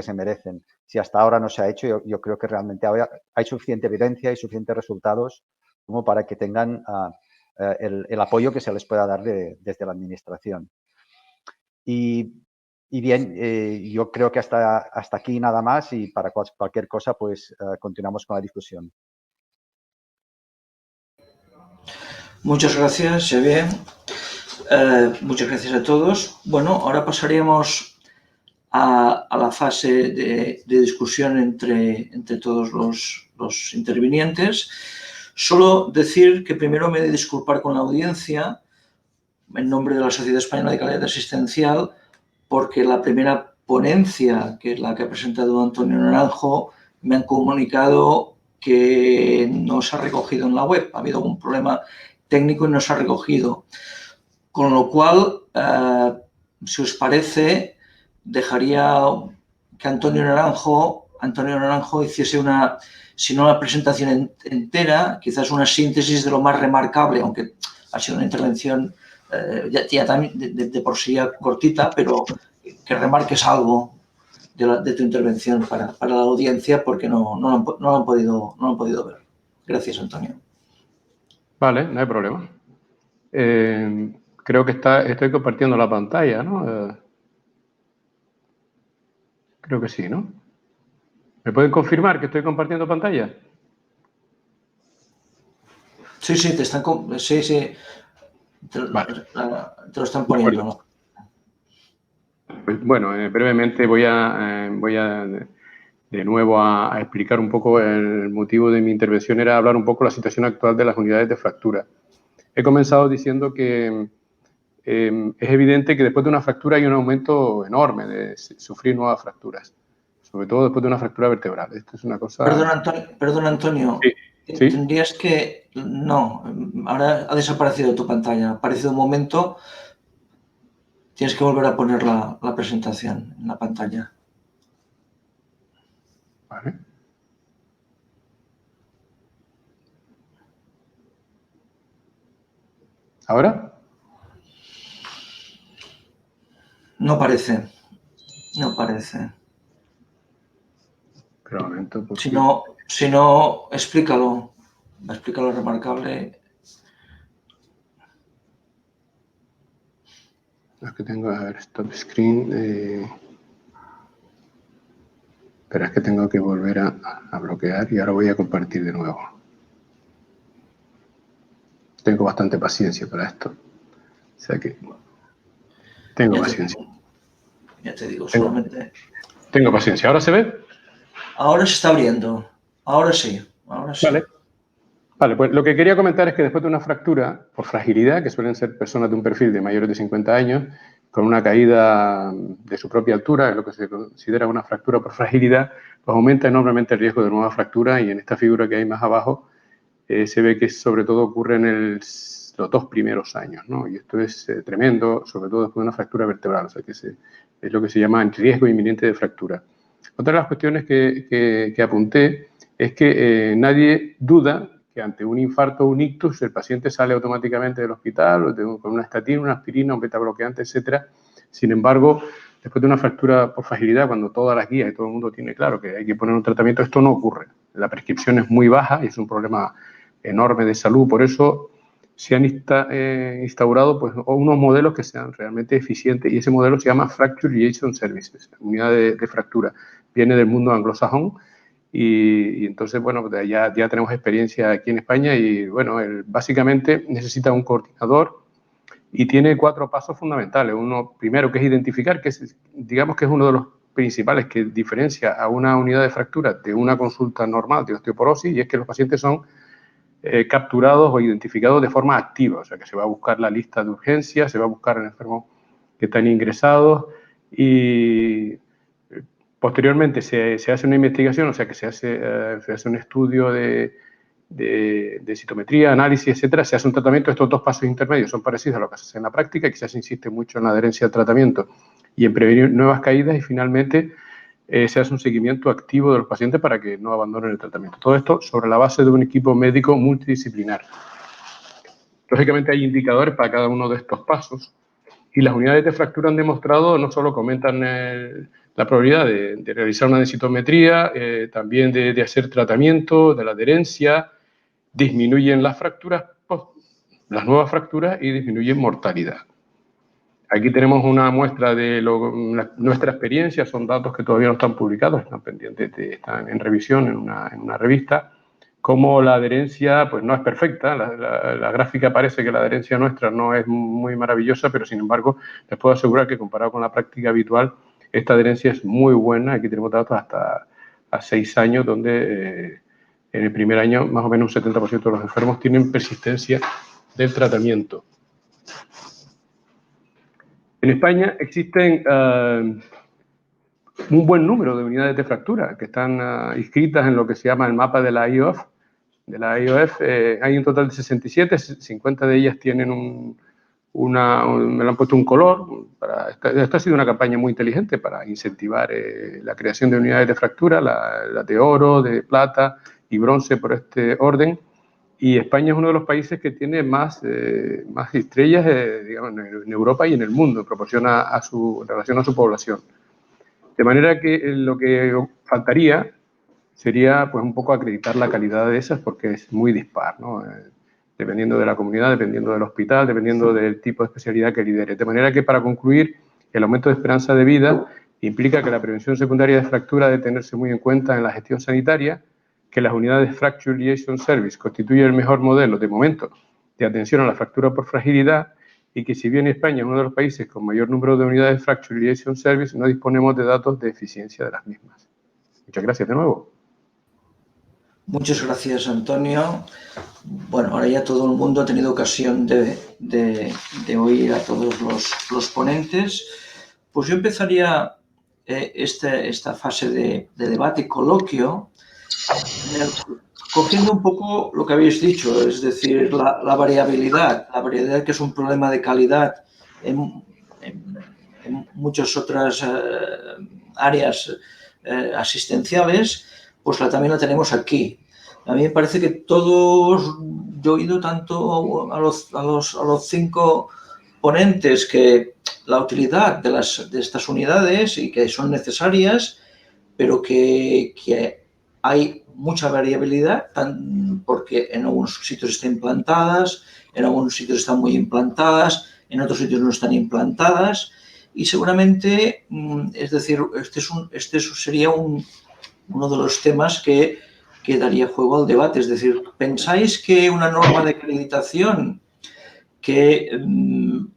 F: se merecen. Si hasta ahora no se ha hecho, yo creo que realmente hay suficiente evidencia y suficientes resultados como para que tengan el apoyo que se les pueda dar desde la Administración. Y bien, yo creo que hasta aquí nada más, y para cualquier cosa pues continuamos con la discusión.
A: Muchas gracias, Xavier. Muchas gracias a todos. Bueno, ahora pasaríamos a la fase de discusión entre todos los intervinientes. Solo decir que primero me he de disculpar con la audiencia en nombre de la Sociedad Española de Calidad Asistencial, porque la primera ponencia, que es la que ha presentado Antonio Naranjo, me han comunicado que no se ha recogido en la web. Ha habido algún problema técnico y no se ha recogido. Con lo cual, si os parece, dejaría que Antonio Naranjo hiciese si no la presentación entera, quizás una síntesis de lo más remarcable, aunque ha sido una intervención ya también de por sí cortita, pero que remarques algo de tu intervención para la audiencia, porque no lo han podido ver. Gracias, Antonio.
B: Vale, no hay problema. Creo que estoy compartiendo la pantalla, ¿no? Creo que sí, ¿no? ¿Me pueden confirmar que estoy compartiendo pantalla?
A: Sí, te están... Sí.
B: Vale.
A: Te lo están poniendo, ¿no?
B: Pues, bueno, brevemente voy a de nuevo a explicar un poco el motivo de mi intervención. Era hablar un poco de la situación actual de las unidades de fractura. He comenzado diciendo que es evidente que después de una fractura hay un aumento enorme de sufrir nuevas fracturas, sobre todo después de una fractura vertebral. Esto es una cosa...
A: Perdón, Antonio.
B: Sí.
A: Tendrías que... No, ahora ha desaparecido tu pantalla. Ha aparecido un momento. Tienes que volver a poner la presentación en la pantalla.
B: Vale. ¿Ahora?
A: No parece.
B: Pero un momento, porque...
A: Si no, explícalo. Explícalo remarcable.
B: Es que tengo, a ver, stop screen. Pero es que tengo que volver a bloquear y ahora voy a compartir de nuevo. Tengo bastante paciencia para esto. O sea que tengo paciencia.
A: Ya te digo, solamente...
B: Tengo paciencia. ¿Ahora se ve?
A: Ahora se está abriendo. Ahora sí.
B: Vale, pues lo que quería comentar es que después de una fractura por fragilidad, que suelen ser personas de un perfil de mayores de 50 años, con una caída de su propia altura, en lo que se considera una fractura por fragilidad, pues aumenta enormemente el riesgo de nueva fractura, y en esta figura que hay más abajo se ve que sobre todo ocurre en los 2 primeros años, ¿no? Y esto es tremendo, sobre todo después de una fractura vertebral, o sea que es lo que se llama riesgo inminente de fractura. Otra de las cuestiones que apunté es que nadie duda que ante un infarto o un ictus el paciente sale automáticamente del hospital con una estatina, una aspirina, un beta-bloqueante, etcétera. Sin embargo, después de una fractura por fragilidad, cuando todas las guías y todo el mundo tiene claro que hay que poner un tratamiento, esto no ocurre. La prescripción es muy baja y es un problema enorme de salud. Por eso se han instaurado pues, unos modelos que sean realmente eficientes, y ese modelo se llama Fracture Liaison Services, unidad de fractura. Viene del mundo anglosajón. Y entonces, bueno, ya tenemos experiencia aquí en España y, bueno, básicamente necesita un coordinador y tiene 4 pasos fundamentales. Uno, primero, que es identificar, digamos que es uno de los principales que diferencia a una unidad de fractura de una consulta normal de osteoporosis, y es que los pacientes son capturados o identificados de forma activa, o sea que se va a buscar la lista de urgencias, se va a buscar el enfermo que están ingresados y... Posteriormente se hace una investigación, o sea que se hace un estudio de citometría, análisis, etcétera, se hace un tratamiento. Estos dos pasos intermedios son parecidos a lo que se hace en la práctica, quizás se insiste mucho en la adherencia al tratamiento y en prevenir nuevas caídas, y finalmente se hace un seguimiento activo de los pacientes para que no abandonen el tratamiento. Todo esto sobre la base de un equipo médico multidisciplinar. Lógicamente hay indicadores para cada uno de estos pasos, y las unidades de fractura han demostrado, no solo que aumentan la probabilidad de realizar una densitometría, también de hacer tratamiento, de la adherencia, disminuyen las fracturas, las nuevas fracturas, y disminuyen mortalidad. Aquí tenemos una muestra de nuestra experiencia, son datos que todavía no están publicados, están pendientes, están en revisión en una revista. Como la adherencia pues no es perfecta, la gráfica parece que la adherencia nuestra no es muy maravillosa, pero sin embargo les puedo asegurar que comparado con la práctica habitual, esta adherencia es muy buena. Aquí tenemos datos hasta a 6 años, donde en el primer año más o menos un 70% de los enfermos tienen persistencia del tratamiento. En España existen un buen número de unidades de fractura que están inscritas en lo que se llama el mapa de la IOF. Hay un total de 67, 50 de ellas tienen me lo han puesto un color. Esto ha sido una campaña muy inteligente para incentivar la creación de unidades de fractura, la de oro, de plata y bronce por este orden. Y España es uno de los países que tiene más estrellas digamos, en Europa y en el mundo en proporción en relación a su población. De manera que lo que faltaría sería pues un poco acreditar la calidad de esas, porque es muy dispar, ¿no? Dependiendo de la comunidad, dependiendo del hospital, dependiendo del tipo de especialidad que lidere. De manera que, para concluir, el aumento de esperanza de vida implica que la prevención secundaria de fractura debe tenerse muy en cuenta en la gestión sanitaria, que las unidades Fracture Liaison Service constituyen el mejor modelo, de momento, de atención a la fractura por fragilidad, y que si bien España es uno de los países con mayor número de unidades Fracture Liaison Service, no disponemos de datos de eficiencia de las mismas. Muchas gracias de nuevo.
A: Muchas gracias, Antonio. Bueno, ahora ya todo el mundo ha tenido ocasión de oír a todos los ponentes. Pues yo empezaría esta fase de debate y coloquio cogiendo un poco lo que habéis dicho, es decir, la variabilidad que es un problema de calidad en muchas otras áreas asistenciales, pues también la tenemos aquí. A mí me parece que todos, yo he oído tanto a los 5 ponentes que la utilidad de estas unidades y que son necesarias, pero que hay mucha variabilidad, porque en algunos sitios están implantadas, en algunos sitios están muy implantadas, en otros sitios no están implantadas, y seguramente, es decir, este sería uno de los temas que daría juego al debate. Es decir, ¿pensáis que una norma de acreditación que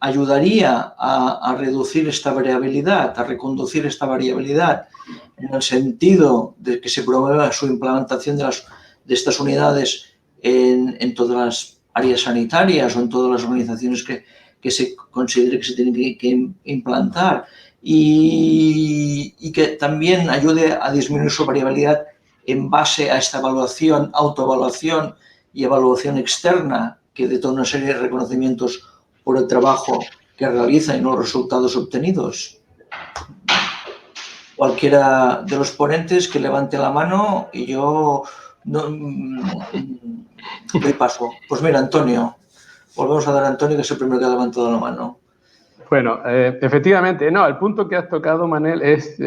A: ayudaría a reducir esta variabilidad, a reconducir esta variabilidad, en el sentido de que se promueva su implantación de estas unidades en todas las áreas sanitarias o en todas las organizaciones que se considere que se tienen que implantar, y que también ayude a disminuir su variabilidad en base a esta evaluación, autoevaluación y evaluación externa, que de toda una serie de reconocimientos por el trabajo que realizan y los resultados obtenidos? Cualquiera de los ponentes que levante la mano y yo doy paso. Pues mira, Antonio, volvemos a dar a Antonio, que es el primero que ha levantado la mano.
B: Bueno, efectivamente, no, el punto que has tocado, Manel, es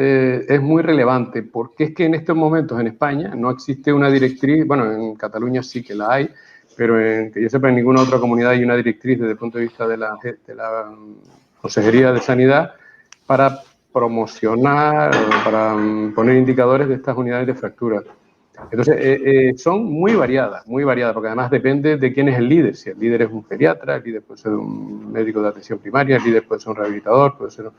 B: muy relevante, porque es que en estos momentos en España no existe una directriz. Bueno, en Cataluña sí que la hay, pero que yo sepa, en ninguna otra comunidad hay una directriz desde el punto de vista de la Consejería de Sanidad para promocionar, para poner indicadores de estas unidades de fractura. Entonces, son muy variadas, porque además depende de quién es el líder. Si el líder es un pediatra, el líder puede ser un médico de atención primaria, el líder puede ser un rehabilitador, puede ser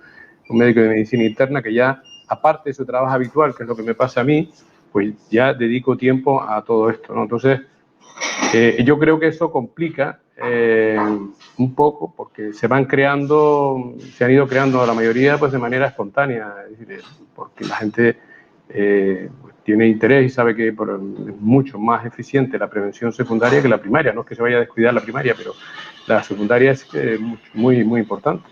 B: un médico de medicina interna, que ya, aparte de su trabajo habitual, que es lo que me pasa a mí, pues ya dedico tiempo a todo esto, ¿no? Entonces, yo creo que eso complica un poco, porque se han ido creando la mayoría pues de manera espontánea, es decir, porque la gente tiene interés y sabe que es mucho más eficiente la prevención secundaria que la primaria. No es que se vaya a descuidar la primaria, pero la secundaria es muy, muy importante.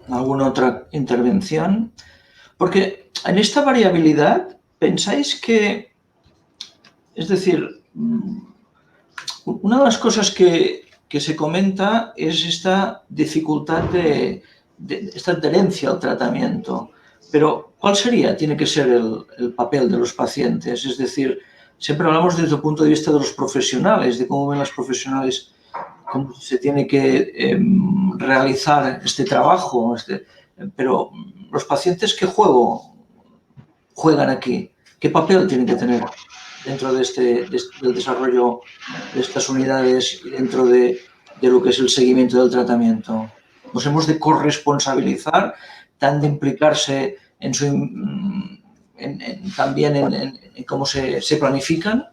A: ¿Alguna otra intervención? Porque en esta variabilidad, ¿pensáis que, es decir, una de las cosas que se comenta es esta dificultad de esta adherencia al tratamiento? Pero, ¿cuál sería? Tiene que ser el papel de los pacientes. Es decir, siempre hablamos desde el punto de vista de los profesionales, de cómo ven los profesionales, cómo se tiene que realizar este trabajo. Pero, ¿los pacientes qué juego juegan aquí? ¿Qué papel tienen que tener dentro del desarrollo de estas unidades y dentro de lo que es el seguimiento del tratamiento? ¿Nos hemos de corresponsabilizar, tan de implicarse también en cómo se planifican?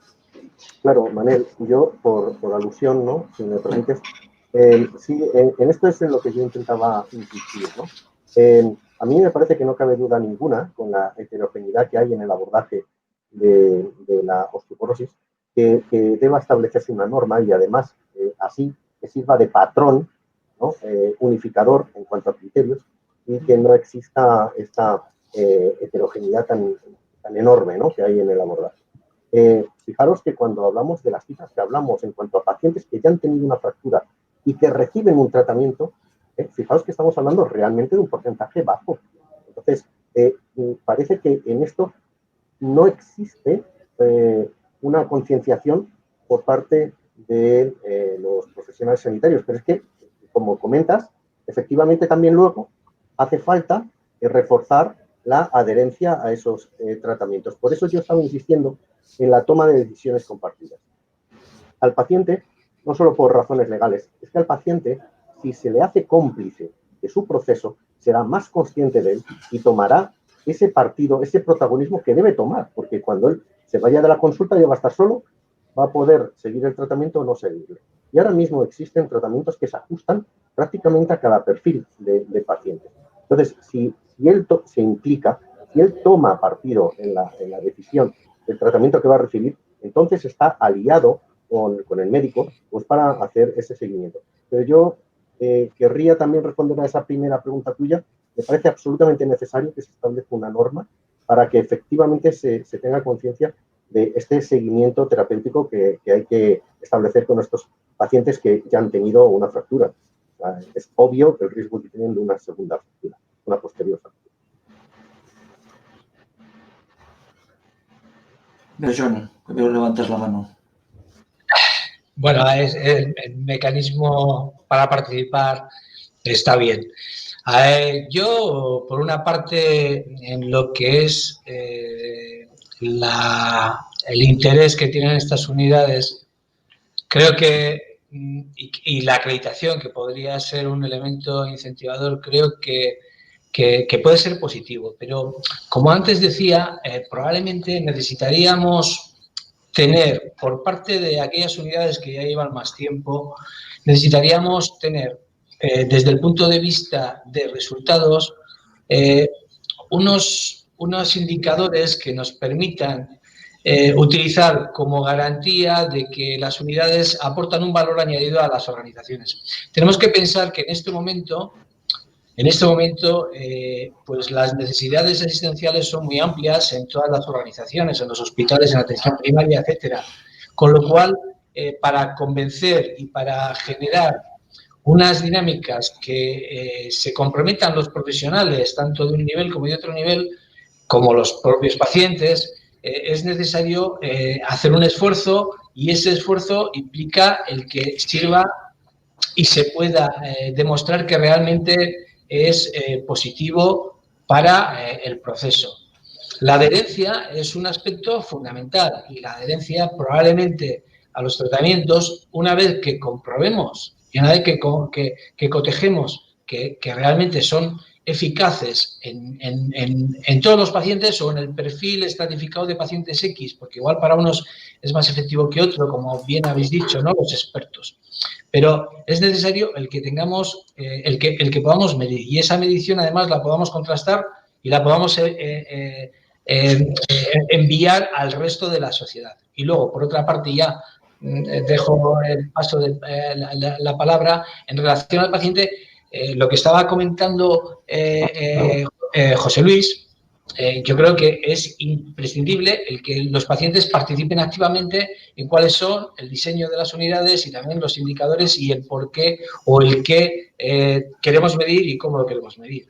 D: Claro, Manel, yo por alusión, ¿no? Si me permites, sí, en esto es en lo que yo intentaba insistir, ¿no? A mí me parece que no cabe duda ninguna con la heterogeneidad que hay en el abordaje de la osteoporosis, que deba establecerse una norma y además así que sirva de patrón, ¿no? Unificador en cuanto a criterios y que no exista esta heterogeneidad tan enorme, ¿no? Que hay en el abordaje. Fijaros que cuando hablamos de las cifras que hablamos en cuanto a pacientes que ya han tenido una fractura y que reciben un tratamiento, fijaos que estamos hablando realmente de un porcentaje bajo. Entonces, parece que en esto no existe una concienciación por parte de los profesionales sanitarios. Pero es que, como comentas, efectivamente también luego hace falta reforzar la adherencia a esos tratamientos. Por eso yo estaba insistiendo en la toma de decisiones compartidas. Al paciente, no solo por razones legales, es que al paciente, si se le hace cómplice de su proceso, será más consciente de él y tomará ese partido, ese protagonismo que debe tomar, porque cuando él se vaya de la consulta ya va a estar solo, va a poder seguir el tratamiento o no seguirlo. Y ahora mismo existen tratamientos que se ajustan prácticamente a cada perfil de paciente. Entonces, si él se implica, si él toma partido en la decisión del tratamiento que va a recibir, entonces está aliado con el médico pues para hacer ese seguimiento. Pero yo querría también responder a esa primera pregunta tuya. Me parece absolutamente necesario que se establezca una norma para que efectivamente se tenga conciencia de este seguimiento terapéutico que hay que establecer con estos pacientes que ya han tenido una fractura. O sea, es obvio el riesgo que tienen de una segunda fractura, una posterior fractura.
A: John, veo levantas la mano.
E: Bueno, el mecanismo para participar está bien. Yo, por una parte, en lo que es el interés que tienen estas unidades, creo que, y la acreditación, que podría ser un elemento incentivador, creo que puede ser positivo. Pero, como antes decía, probablemente necesitaríamos tener, por parte de aquellas unidades que ya llevan más tiempo, necesitaríamos tener, desde el punto de vista de resultados, unos indicadores que nos permitan utilizar como garantía de que las unidades aportan un valor añadido a las organizaciones. Tenemos que pensar que en este momento, pues las necesidades asistenciales son muy amplias en todas las organizaciones, en los hospitales, en la atención primaria, etcétera. Con lo cual, para convencer y para generar unas dinámicas que se comprometan los profesionales, tanto de un nivel como de otro nivel, como los propios pacientes, es necesario hacer un esfuerzo, y ese esfuerzo implica el que sirva y se pueda demostrar que realmente es positivo para el proceso. La adherencia es un aspecto fundamental, y la adherencia probablemente a los tratamientos, una vez que comprobemos y una vez que cotejemos que realmente son eficaces en todos los pacientes o en el perfil estratificado de pacientes X, porque igual para unos es más efectivo que otro, como bien habéis dicho, ¿no?, los expertos. Pero es necesario el que tengamos, el que podamos medir, y esa medición además la podamos contrastar y la podamos enviar al resto de la sociedad. Y luego, por otra parte, ya dejo el paso de la palabra en relación al paciente. Lo que estaba comentando José Luis, yo creo que es imprescindible el que los pacientes participen activamente en cuáles son el diseño de las unidades y también los indicadores y el por qué o el qué queremos medir y cómo lo queremos medir.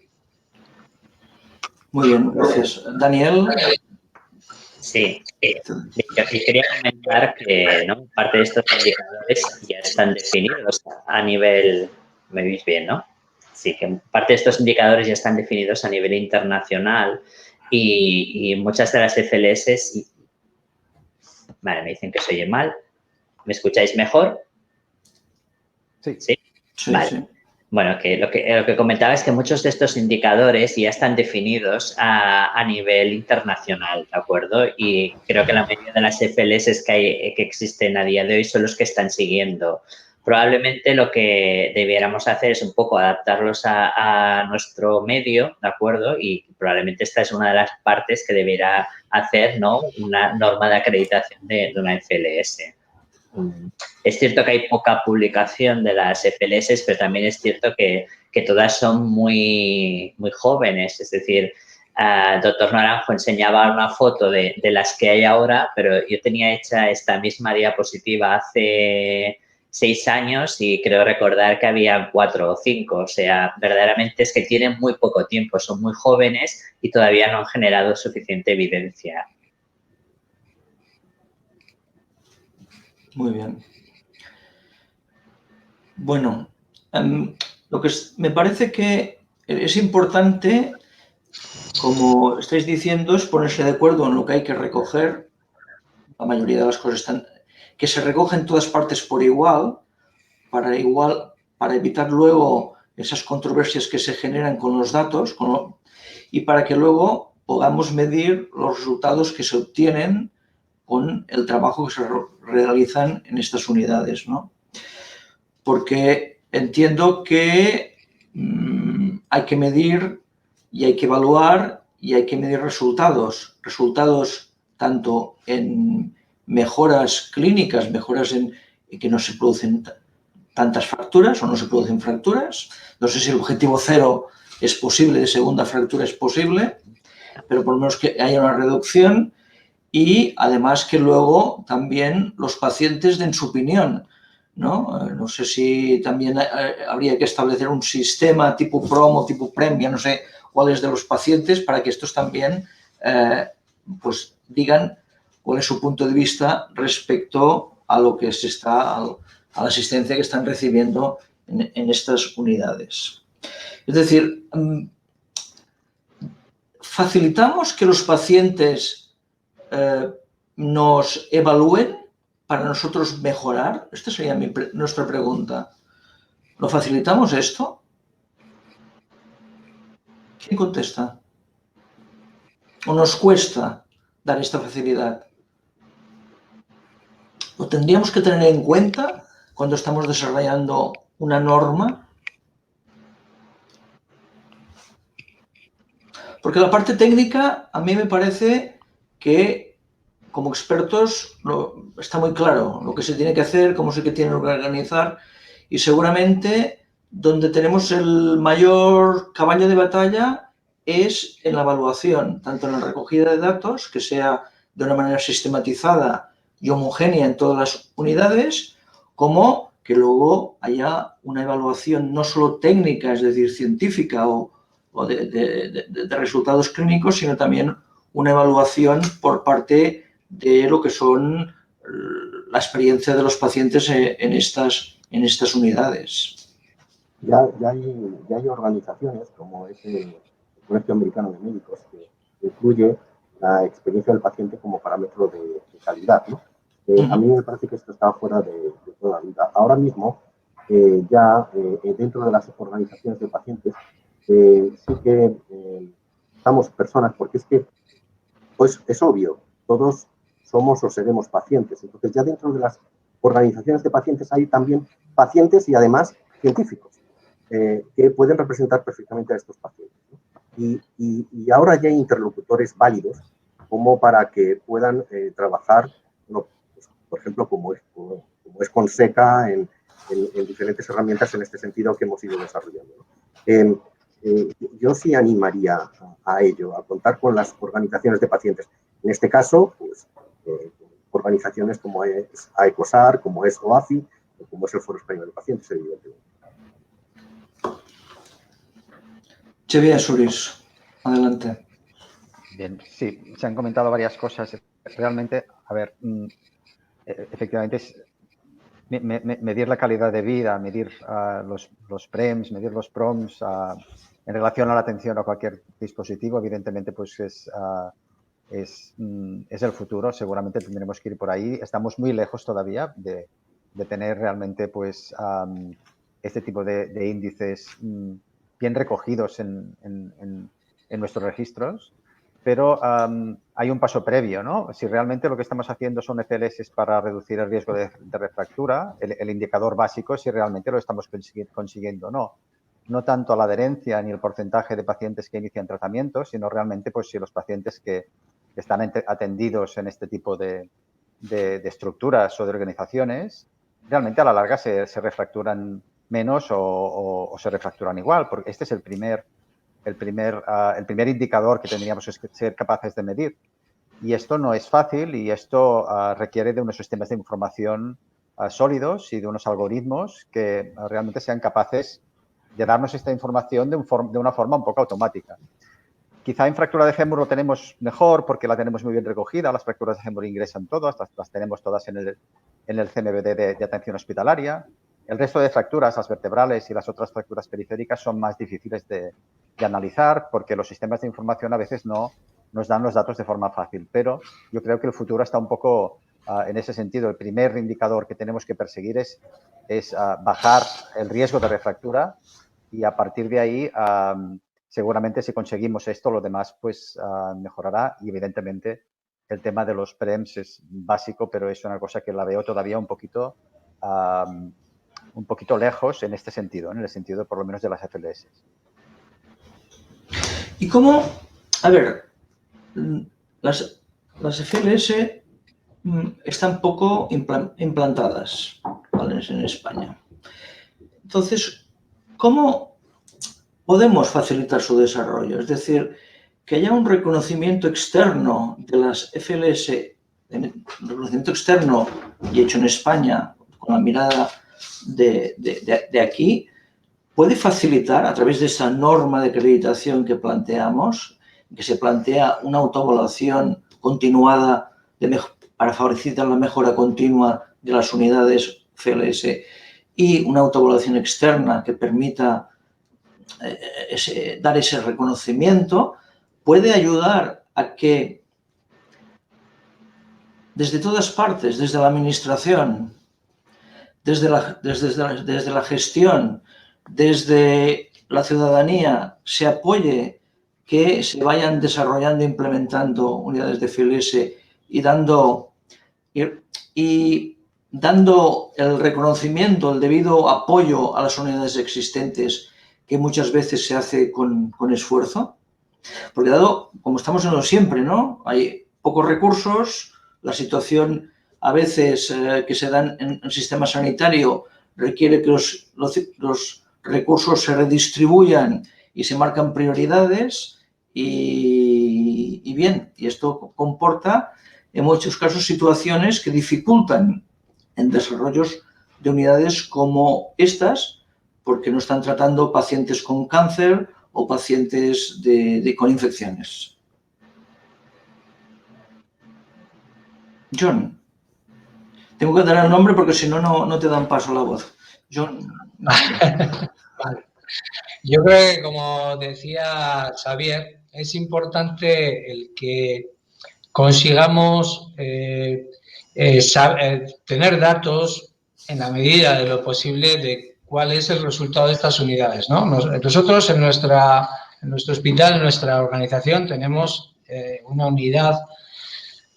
A: Muy bien, gracias. Daniel.
C: Sí, y quería comentar que, ¿no?, parte de estos indicadores ya están definidos a nivel, ¿me veis bien, no? Sí, que parte de estos indicadores ya están definidos a nivel internacional y muchas de las FLS, vale, me dicen que se oye mal. ¿Me escucháis mejor?
F: Sí.
C: ¿Sí? Vale.
A: Sí.
C: Bueno, que lo que comentaba es que muchos de estos indicadores ya están definidos a nivel internacional, ¿de acuerdo? Y creo que la mayoría de las FLS que existen a día de hoy son los que están siguiendo. Probablemente lo que debiéramos hacer es un poco adaptarlos a nuestro medio, ¿de acuerdo? Y probablemente esta es una de las partes que debiera hacer, ¿no?, una norma de acreditación de una FLS. Es cierto que hay poca publicación de las FLS, pero también es cierto que todas son muy jóvenes. Es decir, doctor Naranjo enseñaba una foto de las que hay ahora, pero yo tenía hecha esta misma diapositiva hace 6 años y creo recordar que había 4 o 5. O sea, verdaderamente es que tienen muy poco tiempo, son muy jóvenes y todavía no han generado suficiente evidencia.
A: Muy bien. Bueno, lo que me parece que es importante, como estáis diciendo, es ponerse de acuerdo en lo que hay que recoger. La mayoría de las cosas están, que se recogen todas partes por igual, para evitar luego esas controversias que se generan con los datos y para que luego podamos medir los resultados que se obtienen con el trabajo que se realizan en estas unidades, ¿no? Porque entiendo que hay que medir y hay que evaluar y hay que medir resultados tanto en mejoras clínicas, mejoras en que no se producen tantas fracturas o no se producen fracturas. No sé si el objetivo 0 es posible, de segunda fractura es posible, pero por lo menos que haya una reducción y además que luego también los pacientes den su opinión, ¿no? No sé si también habría que establecer un sistema tipo promo, tipo premio, no sé cuáles de los pacientes, para que estos también pues digan cuál es su punto de vista respecto a lo que se está, a la asistencia que están recibiendo en estas unidades. Es decir, facilitamos que los pacientes nos evalúen para nosotros mejorar. Esta sería nuestra pregunta. ¿Lo facilitamos esto? ¿Quién contesta? ¿O nos cuesta dar esta facilidad? ¿Lo tendríamos que tener en cuenta cuando estamos desarrollando una norma? Porque la parte técnica a mí me parece que como expertos está muy claro lo que se tiene que hacer, cómo se tiene que organizar y seguramente donde tenemos el mayor caballo de batalla es en la evaluación, tanto en la recogida de datos, que sea de una manera sistematizada y homogénea en todas las unidades, como que luego haya una evaluación no solo técnica, es decir, científica o de resultados clínicos, sino también una evaluación por parte de lo que son la experiencia de los pacientes en estas unidades.
D: Ya hay organizaciones como es el Colegio Americano de Médicos que incluye la experiencia del paciente como parámetro de calidad, ¿no? A mí me parece que esto está fuera de toda duda. Ahora mismo, dentro de las organizaciones de pacientes, sí que estamos personas, porque es que pues es obvio, todos somos o seremos pacientes. Entonces, ya dentro de las organizaciones de pacientes hay también pacientes y además científicos que pueden representar perfectamente a estos pacientes, ¿no? Y ahora ya hay interlocutores válidos como para que puedan trabajar, ¿no? Pues, por ejemplo, como es Conseca en diferentes herramientas en este sentido que hemos ido desarrollando, ¿no? Yo sí animaría a ello, a contar con las organizaciones de pacientes. En este caso, pues, organizaciones como es AECOSAR, como es OAFI, o como es el Foro Español de Pacientes, evidentemente.
A: Xavier Suris, adelante.
F: Bien, sí, se han comentado varias cosas. Realmente, a ver, efectivamente es medir la calidad de vida, medir los PREMS, medir los PROMs en relación a la atención a cualquier dispositivo, evidentemente, pues es el futuro. Seguramente tendremos que ir por ahí. Estamos muy lejos todavía de tener realmente, pues, este tipo de índices bien recogidos en nuestros registros. Pero hay un paso previo, ¿no? Si realmente lo que estamos haciendo son FLS para reducir el riesgo de refractura, el indicador básico es si realmente lo estamos consiguiendo o no. No tanto la adherencia ni el porcentaje de pacientes que inician tratamiento, sino realmente pues si los pacientes que están atendidos en este tipo de estructuras o de organizaciones, realmente a la larga se refracturan menos o se refracturan igual, porque este es el primer indicador que tendríamos que ser capaces de medir. Y esto no es fácil y esto requiere de unos sistemas de información sólidos y de unos algoritmos que realmente sean capaces de darnos esta información de una forma un poco automática. Quizá en fractura de fémur lo tenemos mejor porque la tenemos muy bien recogida, las fracturas de fémur ingresan todas, las tenemos todas en el CMBD de atención hospitalaria. El resto de fracturas, las vertebrales y las otras fracturas periféricas, son más difíciles de analizar porque los sistemas de información a veces no nos dan los datos de forma fácil. Pero yo creo que el futuro está un poco en ese sentido. El primer indicador que tenemos que perseguir es bajar el riesgo de refractura y a partir de ahí seguramente si conseguimos esto, lo demás pues mejorará y evidentemente el tema de los PREMS es básico, pero es una cosa que la veo todavía un poquito lejos en este sentido, en el sentido por lo menos de las FLS.
A: ¿Y cómo? A ver, las FLS están poco implantadas, ¿vale?, en España. Entonces, ¿cómo podemos facilitar su desarrollo? Es decir, que haya un reconocimiento externo de las FLS, reconocimiento externo y hecho en España, con la mirada de aquí, puede facilitar a través de esa norma de acreditación que planteamos, que se plantea una autoevaluación continuada para facilitar la mejora continua de las unidades FLS y una autoevaluación externa que permita dar ese reconocimiento, puede ayudar a que desde todas partes, desde la administración, desde la gestión, desde la ciudadanía, se apoye que se vayan desarrollando e implementando unidades de FLS y dando el reconocimiento, el debido apoyo a las unidades existentes que muchas veces se hace con esfuerzo. Porque dado, como estamos en lo siempre, ¿no?, hay pocos recursos, la situación a veces que se dan en el sistema sanitario requiere que los recursos se redistribuyan y se marcan prioridades y bien, y esto comporta en muchos casos situaciones que dificultan en desarrollos de unidades como estas, porque no están tratando pacientes con cáncer o pacientes con infecciones. John, tengo que dar el nombre porque si no, no te dan paso a la voz. John.
E: Vale. Yo creo que, como decía Xavier, es importante el que consigamos tener datos en la medida de lo posible de cuál es el resultado de estas unidades, ¿no? Nosotros en nuestro hospital, en nuestra organización, tenemos una unidad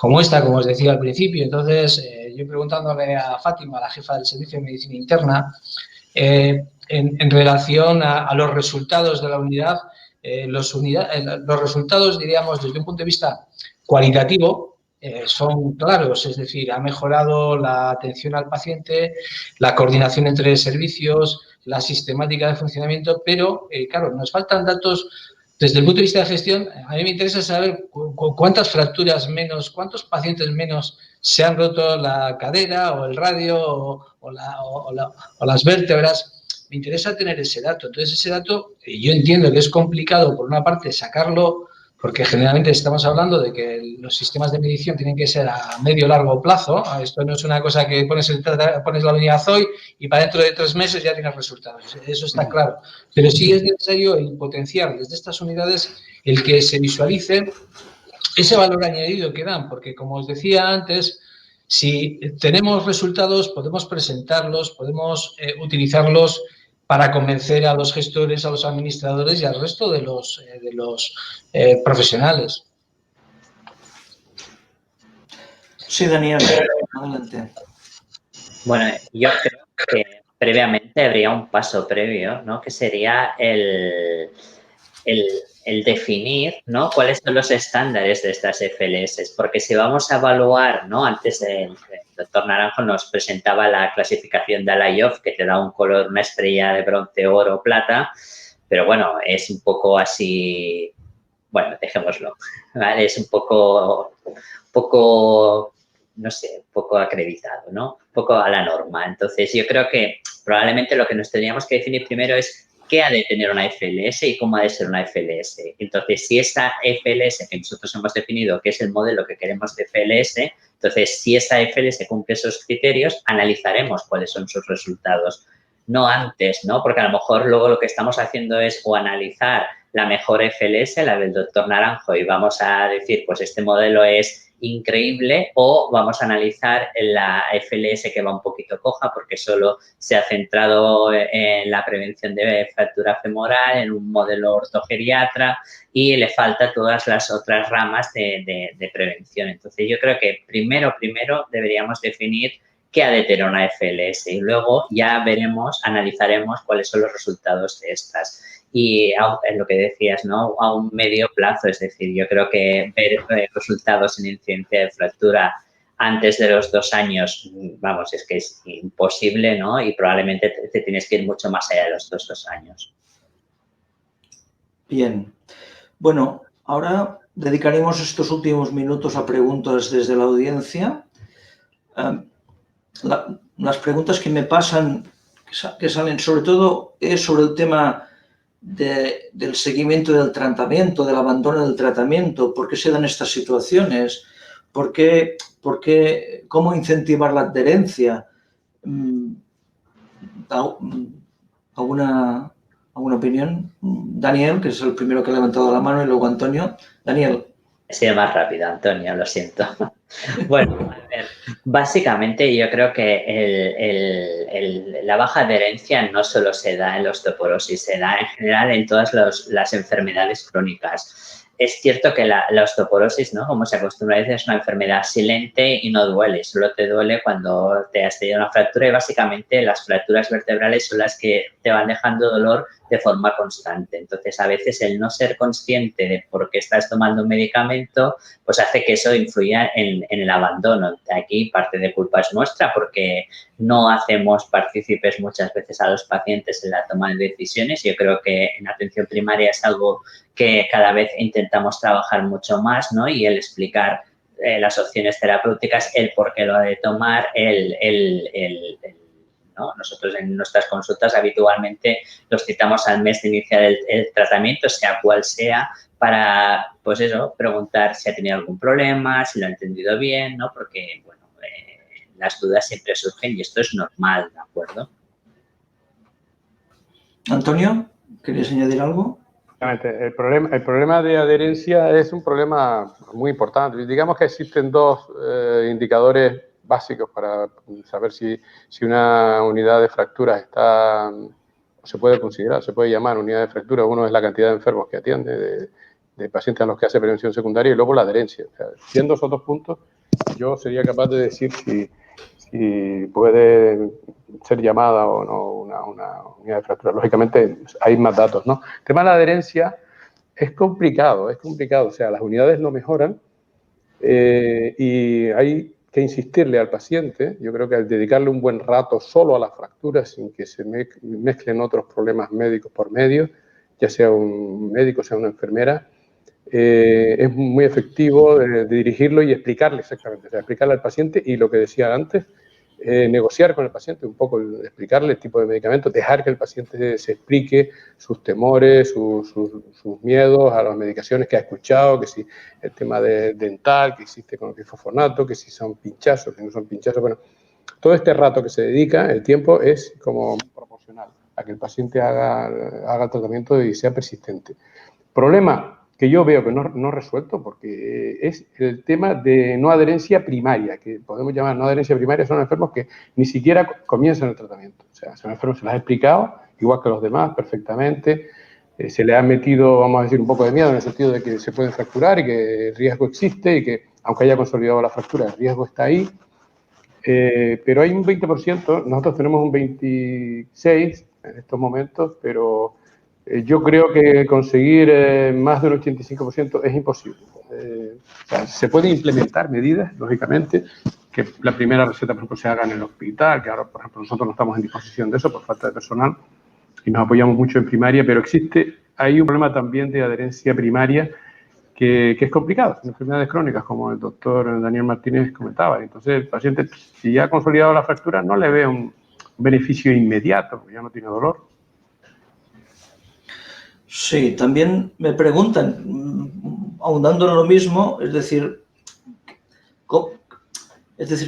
E: como esta, como os decía al principio. Entonces, yo preguntándole a Fátima, la jefa del Servicio de Medicina Interna, en relación a los resultados de la unidad, los resultados, diríamos, desde un punto de vista cualitativo, son claros, es decir, ha mejorado la atención al paciente, la coordinación entre servicios, la sistemática de funcionamiento, pero, claro, nos faltan datos. Desde el punto de vista de gestión, a mí me interesa saber cuántas fracturas menos, cuántos pacientes menos se han roto la cadera o el radio o las vértebras. Me interesa tener ese dato. Entonces, ese dato, yo entiendo que es complicado, por una parte, sacarlo, porque generalmente estamos hablando de que los sistemas de medición tienen que ser a medio o largo plazo. Esto no es una cosa que pones la unidad hoy y para dentro de 3 meses ya tienes resultados. Eso está claro. Pero sí es necesario el potenciar desde estas unidades el que se visualice ese valor añadido que dan, porque como os decía antes, si tenemos resultados, podemos presentarlos, podemos utilizarlos para convencer a los gestores, a los administradores y al resto de los profesionales.
A: Sí, Daniel, adelante.
C: Bueno, yo creo que previamente habría un paso previo, ¿no? Que sería el definir, ¿no? Cuáles son los estándares de estas FLS, porque si vamos a evaluar, ¿no? Antes el doctor Naranjo nos presentaba la clasificación de la IOF, que te da un color, una estrella de bronce, oro, plata, pero bueno, es un poco así, bueno, dejémoslo, ¿vale? Es un poco, no sé, un poco acreditado, ¿no? Un poco a la norma. Entonces, yo creo que probablemente lo que nos tendríamos que definir primero es qué ha de tener una FLS y cómo ha de ser una FLS. Entonces, si esa FLS que nosotros hemos definido, que es el modelo que queremos de FLS, entonces, si esa FLS cumple esos criterios, analizaremos cuáles son sus resultados. No antes, ¿no? Porque a lo mejor luego lo que estamos haciendo es o analizar la mejor FLS, la del doctor Naranjo, y vamos a decir, pues este modelo es increíble, o vamos a analizar la FLS que va un poquito coja porque solo se ha centrado en la prevención de fractura femoral, en un modelo ortogeriatra y le falta todas las otras ramas de prevención. Entonces, yo creo que primero deberíamos definir qué ha de tener una FLS y luego ya veremos, analizaremos cuáles son los resultados de estas. Y en lo que decías, ¿no? A un medio plazo, es decir, yo creo que ver resultados en incidencia de fractura antes de los 2 años, vamos, es que es imposible, ¿no? Y probablemente te tienes que ir mucho más allá de los 2 años.
A: Bien. Bueno, ahora dedicaremos estos últimos minutos a preguntas desde la audiencia. Las preguntas que me pasan, que salen sobre todo, es sobre el tema del seguimiento del tratamiento, del abandono del tratamiento. ¿Por qué se dan estas situaciones? ¿Cómo incentivar la adherencia? ¿Alguna opinión? Daniel, que es el primero que ha levantado la mano, y luego Antonio. Daniel.
C: He sido más rápido, Antonio, lo siento. Bueno, a ver, básicamente yo creo que la baja adherencia no solo se da en la osteoporosis, se da en general en todas las enfermedades crónicas. Es cierto que la osteoporosis, ¿no? Como se acostumbra a decir, es una enfermedad silente y no duele. Solo te duele cuando te has tenido una fractura y básicamente las fracturas vertebrales son las que te van dejando dolor de forma constante. Entonces, a veces el no ser consciente de por qué estás tomando un medicamento, pues hace que eso influya en el abandono. Aquí parte de culpa es nuestra porque no hacemos partícipes muchas veces a los pacientes en la toma de decisiones. Yo creo que en atención primaria es algo que cada vez intentamos trabajar mucho más, ¿no? Y el explicar las opciones terapéuticas, el por qué lo ha de tomar, ¿no? Nosotros en nuestras consultas habitualmente los citamos al mes de iniciar el tratamiento, sea cual sea, para, pues eso, preguntar si ha tenido algún problema, si lo ha entendido bien, ¿no? Porque, bueno, las dudas siempre surgen y esto es normal, ¿de acuerdo?
A: Antonio, ¿querías añadir algo?
B: El problema de adherencia es un problema muy importante. Digamos que existen 2 indicadores básicos para saber si una unidad de fracturas se puede considerar, se puede llamar unidad de fractura. Uno es la cantidad de enfermos que atiende, de pacientes a los que hace prevención secundaria y luego la adherencia. O sea, siendo esos dos puntos, yo sería capaz de decir si puede ser llamada o no una unidad de fractura. Lógicamente hay más datos, ¿no? El tema de la adherencia es complicado. O sea, las unidades no mejoran y hay que insistirle al paciente. Yo creo que al dedicarle un buen rato solo a las fracturas sin que se mezclen otros problemas médicos por medio, ya sea un médico, sea una enfermera, es muy efectivo de dirigirlo y explicarle exactamente, o sea, explicarle al paciente y lo que decía antes, negociar con el paciente un poco, explicarle el tipo de medicamentos, dejar que el paciente se explique sus temores, sus miedos a las medicaciones que ha escuchado, que si el tema dental, que existe con el glifosfonato, que si son pinchazos, que no son pinchazos. Bueno, todo este rato que se dedica, el tiempo es como proporcional a que el paciente haga el tratamiento y sea persistente. Problema que yo veo que no resuelto, porque es el tema de no adherencia primaria, que podemos llamar no adherencia primaria, son enfermos que ni siquiera comienzan el tratamiento. O sea, son enfermos, se las he explicado, igual que los demás, perfectamente. Se le ha metido, vamos a decir, un poco de miedo en el sentido de que se pueden fracturar y que el riesgo existe y que, aunque haya consolidado la fractura, el riesgo está ahí. Pero hay un 20%, nosotros tenemos un 26% en estos momentos, pero yo creo que conseguir más del 85% es imposible. O sea, se pueden implementar medidas, lógicamente, que la primera receta, por ejemplo, se haga en el hospital, que ahora, por ejemplo, nosotros no estamos en disposición de eso por falta de personal y nos apoyamos mucho en primaria, pero hay un problema también de adherencia primaria que es complicado, en enfermedades crónicas, como el doctor Daniel Martínez comentaba. Entonces, el paciente, si ya ha consolidado la fractura, no le ve un beneficio inmediato, porque ya no tiene dolor.
A: Sí, también me preguntan, ahondando en lo mismo, es decir,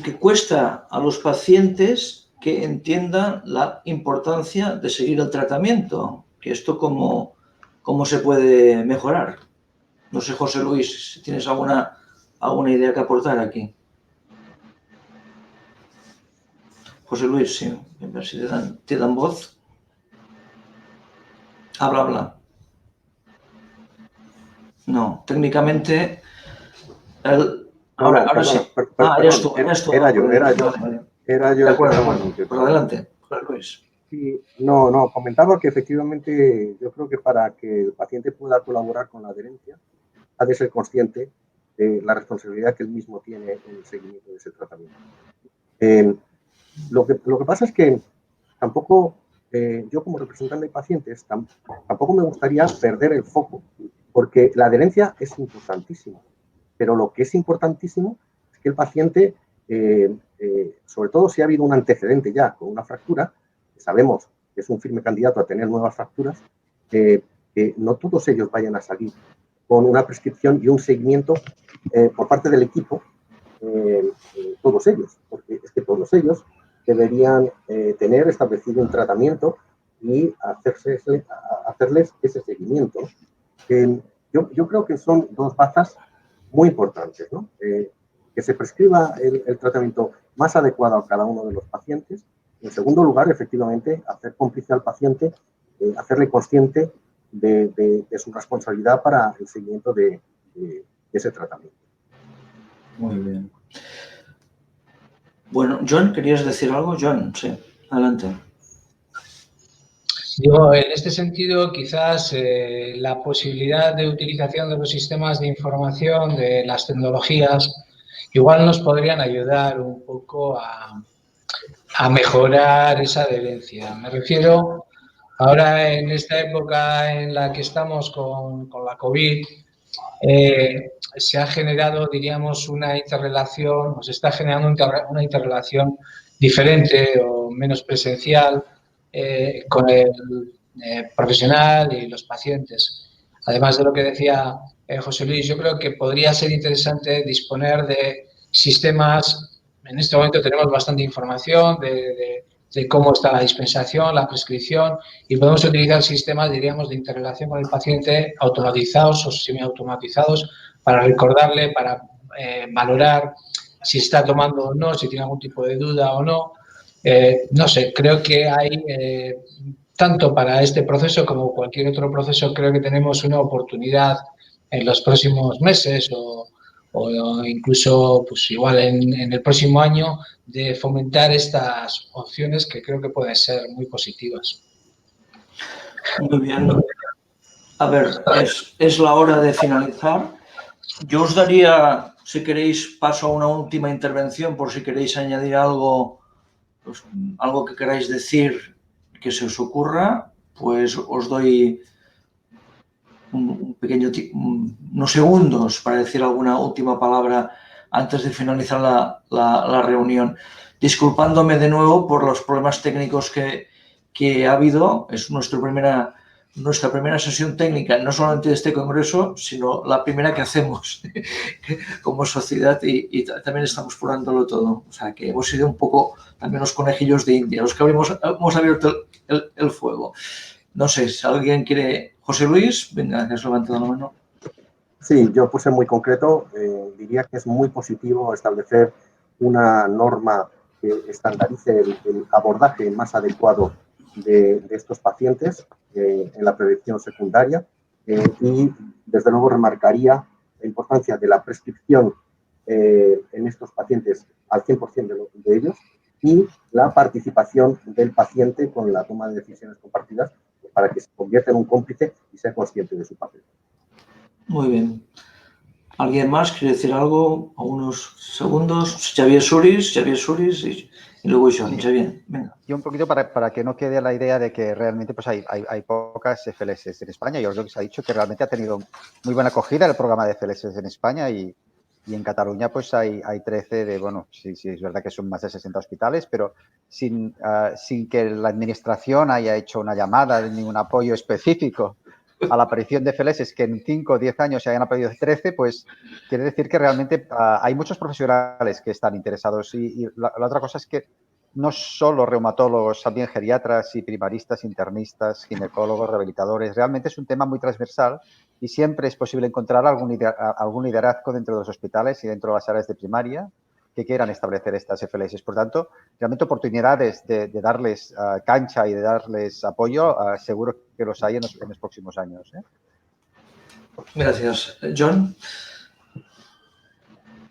A: que cuesta a los pacientes que entiendan la importancia de seguir el tratamiento, que esto cómo se puede mejorar. No sé, José Luis, si tienes alguna idea que aportar aquí. José Luis, sí, a ver si te dan voz. Habla. No, técnicamente... Ahora sí. Eres tú.
D: Era yo.
A: De acuerdo, bueno, pues adelante, José Luis.
D: Sí, no, comentaba que efectivamente yo creo que para que el paciente pueda colaborar con la adherencia, ha de ser consciente de la responsabilidad que él mismo tiene en el seguimiento de ese tratamiento. Lo que pasa es que tampoco, yo como representante de pacientes, tampoco me gustaría perder el foco, porque la adherencia es importantísima, pero lo que es importantísimo es que el paciente, sobre todo si ha habido un antecedente ya con una fractura, que sabemos que es un firme candidato a tener nuevas fracturas, que no todos ellos vayan a salir con una prescripción y un seguimiento por parte del equipo, todos ellos, porque es que todos ellos deberían tener establecido un tratamiento y hacerles ese seguimiento. Yo creo que son dos bazas muy importantes, ¿no? Que se prescriba el tratamiento más adecuado a cada uno de los pacientes. En segundo lugar, efectivamente, hacer cómplice al paciente, hacerle consciente de su responsabilidad para el seguimiento de ese tratamiento.
A: Muy bien. Bueno, John, ¿querías decir algo? John, sí, adelante.
E: Yo, en este sentido, quizás la posibilidad de utilización de los sistemas de información, de las tecnologías, igual nos podrían ayudar un poco a mejorar esa adherencia. Me refiero, ahora en esta época en la que estamos con la COVID, se ha generado, diríamos, una interrelación, se está generando una interrelación diferente o menos presencial con el profesional y los pacientes. Además de lo que decía José Luis, yo creo que podría ser interesante disponer de sistemas. En este momento tenemos bastante información de cómo está la dispensación, la prescripción, y podemos utilizar sistemas, diríamos, de interrelación con el paciente automatizados o semiautomatizados para recordarle, para valorar si está tomando o no, si tiene algún tipo de duda o no. No sé, creo que hay, tanto para este proceso como cualquier otro proceso, creo que tenemos una oportunidad en los próximos meses o incluso pues igual en el próximo año, de fomentar estas opciones que creo que pueden ser muy positivas.
A: Muy bien. A ver, es la hora de finalizar. Yo os daría, si queréis, paso a una última intervención por si queréis añadir algo, pues, algo que queráis decir que se os ocurra, pues os doy un pequeño, unos segundos para decir alguna última palabra antes de finalizar la reunión. Disculpándome de nuevo por los problemas técnicos que ha habido. Es nuestra primera sesión técnica, no solamente de este congreso, sino la primera que hacemos como sociedad y también estamos probándolo todo. O sea, que hemos sido un poco también los conejillos de India, los que hemos abierto el fuego. No sé, si alguien quiere... José Luis, venga, que has levantado la mano.
D: Sí, yo puse muy concreto, diría que es muy positivo establecer una norma que estandarice el abordaje más adecuado de estos pacientes en la prevención secundaria y, desde luego, remarcaría la importancia de la prescripción en estos pacientes al 100% de ellos y la participación del paciente con la toma de decisiones compartidas para que se convierta en un cómplice y sea consciente de su papel.
A: Muy bien. ¿Alguien más quiere decir algo? A unos segundos. Xavier Suris y luego John. Xavier, venga.
F: Y un poquito para que no quede la idea de que realmente pues hay pocas FLS en España. Yo creo que se ha dicho que realmente ha tenido muy buena acogida el programa de FLS en España y en Cataluña pues hay 13 de, bueno, sí, es verdad que son más de 60 hospitales, pero sin que la administración haya hecho una llamada ni un apoyo específico a la aparición de FLS, que en 5 o 10 años se hayan aparecido 13, pues quiere decir que realmente hay muchos profesionales que están interesados. Y la otra cosa es que no solo reumatólogos, también geriatras y primaristas, internistas, ginecólogos, rehabilitadores. Realmente es un tema muy transversal y siempre es posible encontrar algún liderazgo dentro de los hospitales y dentro de las áreas de primaria que quieran establecer estas FLS. Por tanto, realmente oportunidades de darles cancha y de darles apoyo, seguro que los hay en los próximos años.
A: Gracias. John.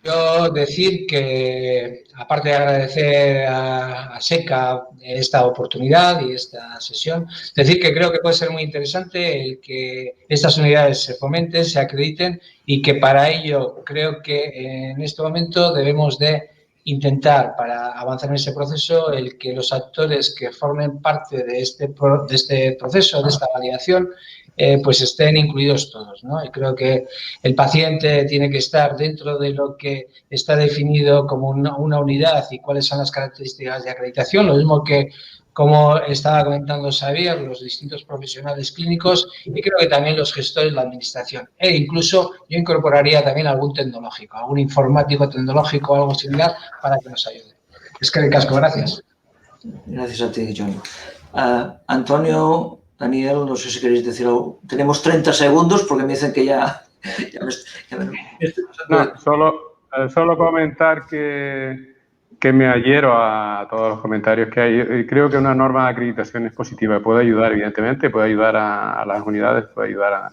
E: Yo decir que, aparte de agradecer a SECA esta oportunidad y esta sesión, decir que creo que puede ser muy interesante el que estas unidades se fomenten, se acrediten y que para ello creo que en este momento debemos de intentar, para avanzar en ese proceso, el que los actores que formen parte de este proceso, de esta validación, pues estén incluidos todos, ¿no? Y creo que el paciente tiene que estar dentro de lo que está definido como una unidad y cuáles son las características de acreditación, lo mismo que, como estaba comentando Xavier, los distintos profesionales clínicos y creo que también los gestores de la administración. E incluso yo incorporaría también algún tecnológico, algún informático tecnológico o algo similar para que nos ayude. Es que de casco, gracias.
A: Gracias a ti, John. Antonio, Daniel, no sé si queréis decir algo. Tenemos 30 segundos porque me dicen que ya
B: no, solo comentar que me adhiero a todos los comentarios que hay. Creo que una norma de acreditación es positiva. Puede ayudar, evidentemente, puede ayudar a las unidades, puede ayudar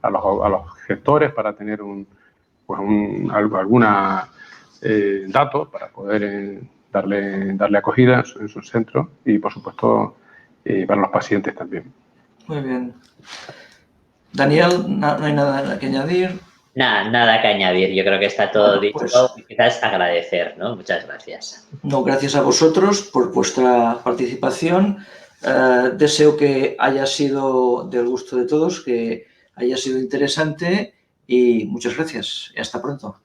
B: a los gestores para tener alguna datos para poder darle acogida en sus centros y, por supuesto, para los pacientes también.
A: Muy bien. Daniel, no hay nada que añadir.
C: Nada que añadir. Yo creo que está todo dicho.
A: Pues,
C: quizás agradecer, ¿no? Muchas gracias.
A: No, gracias a vosotros por vuestra participación. Deseo que haya sido del gusto de todos, que haya sido interesante y muchas gracias. Y hasta pronto.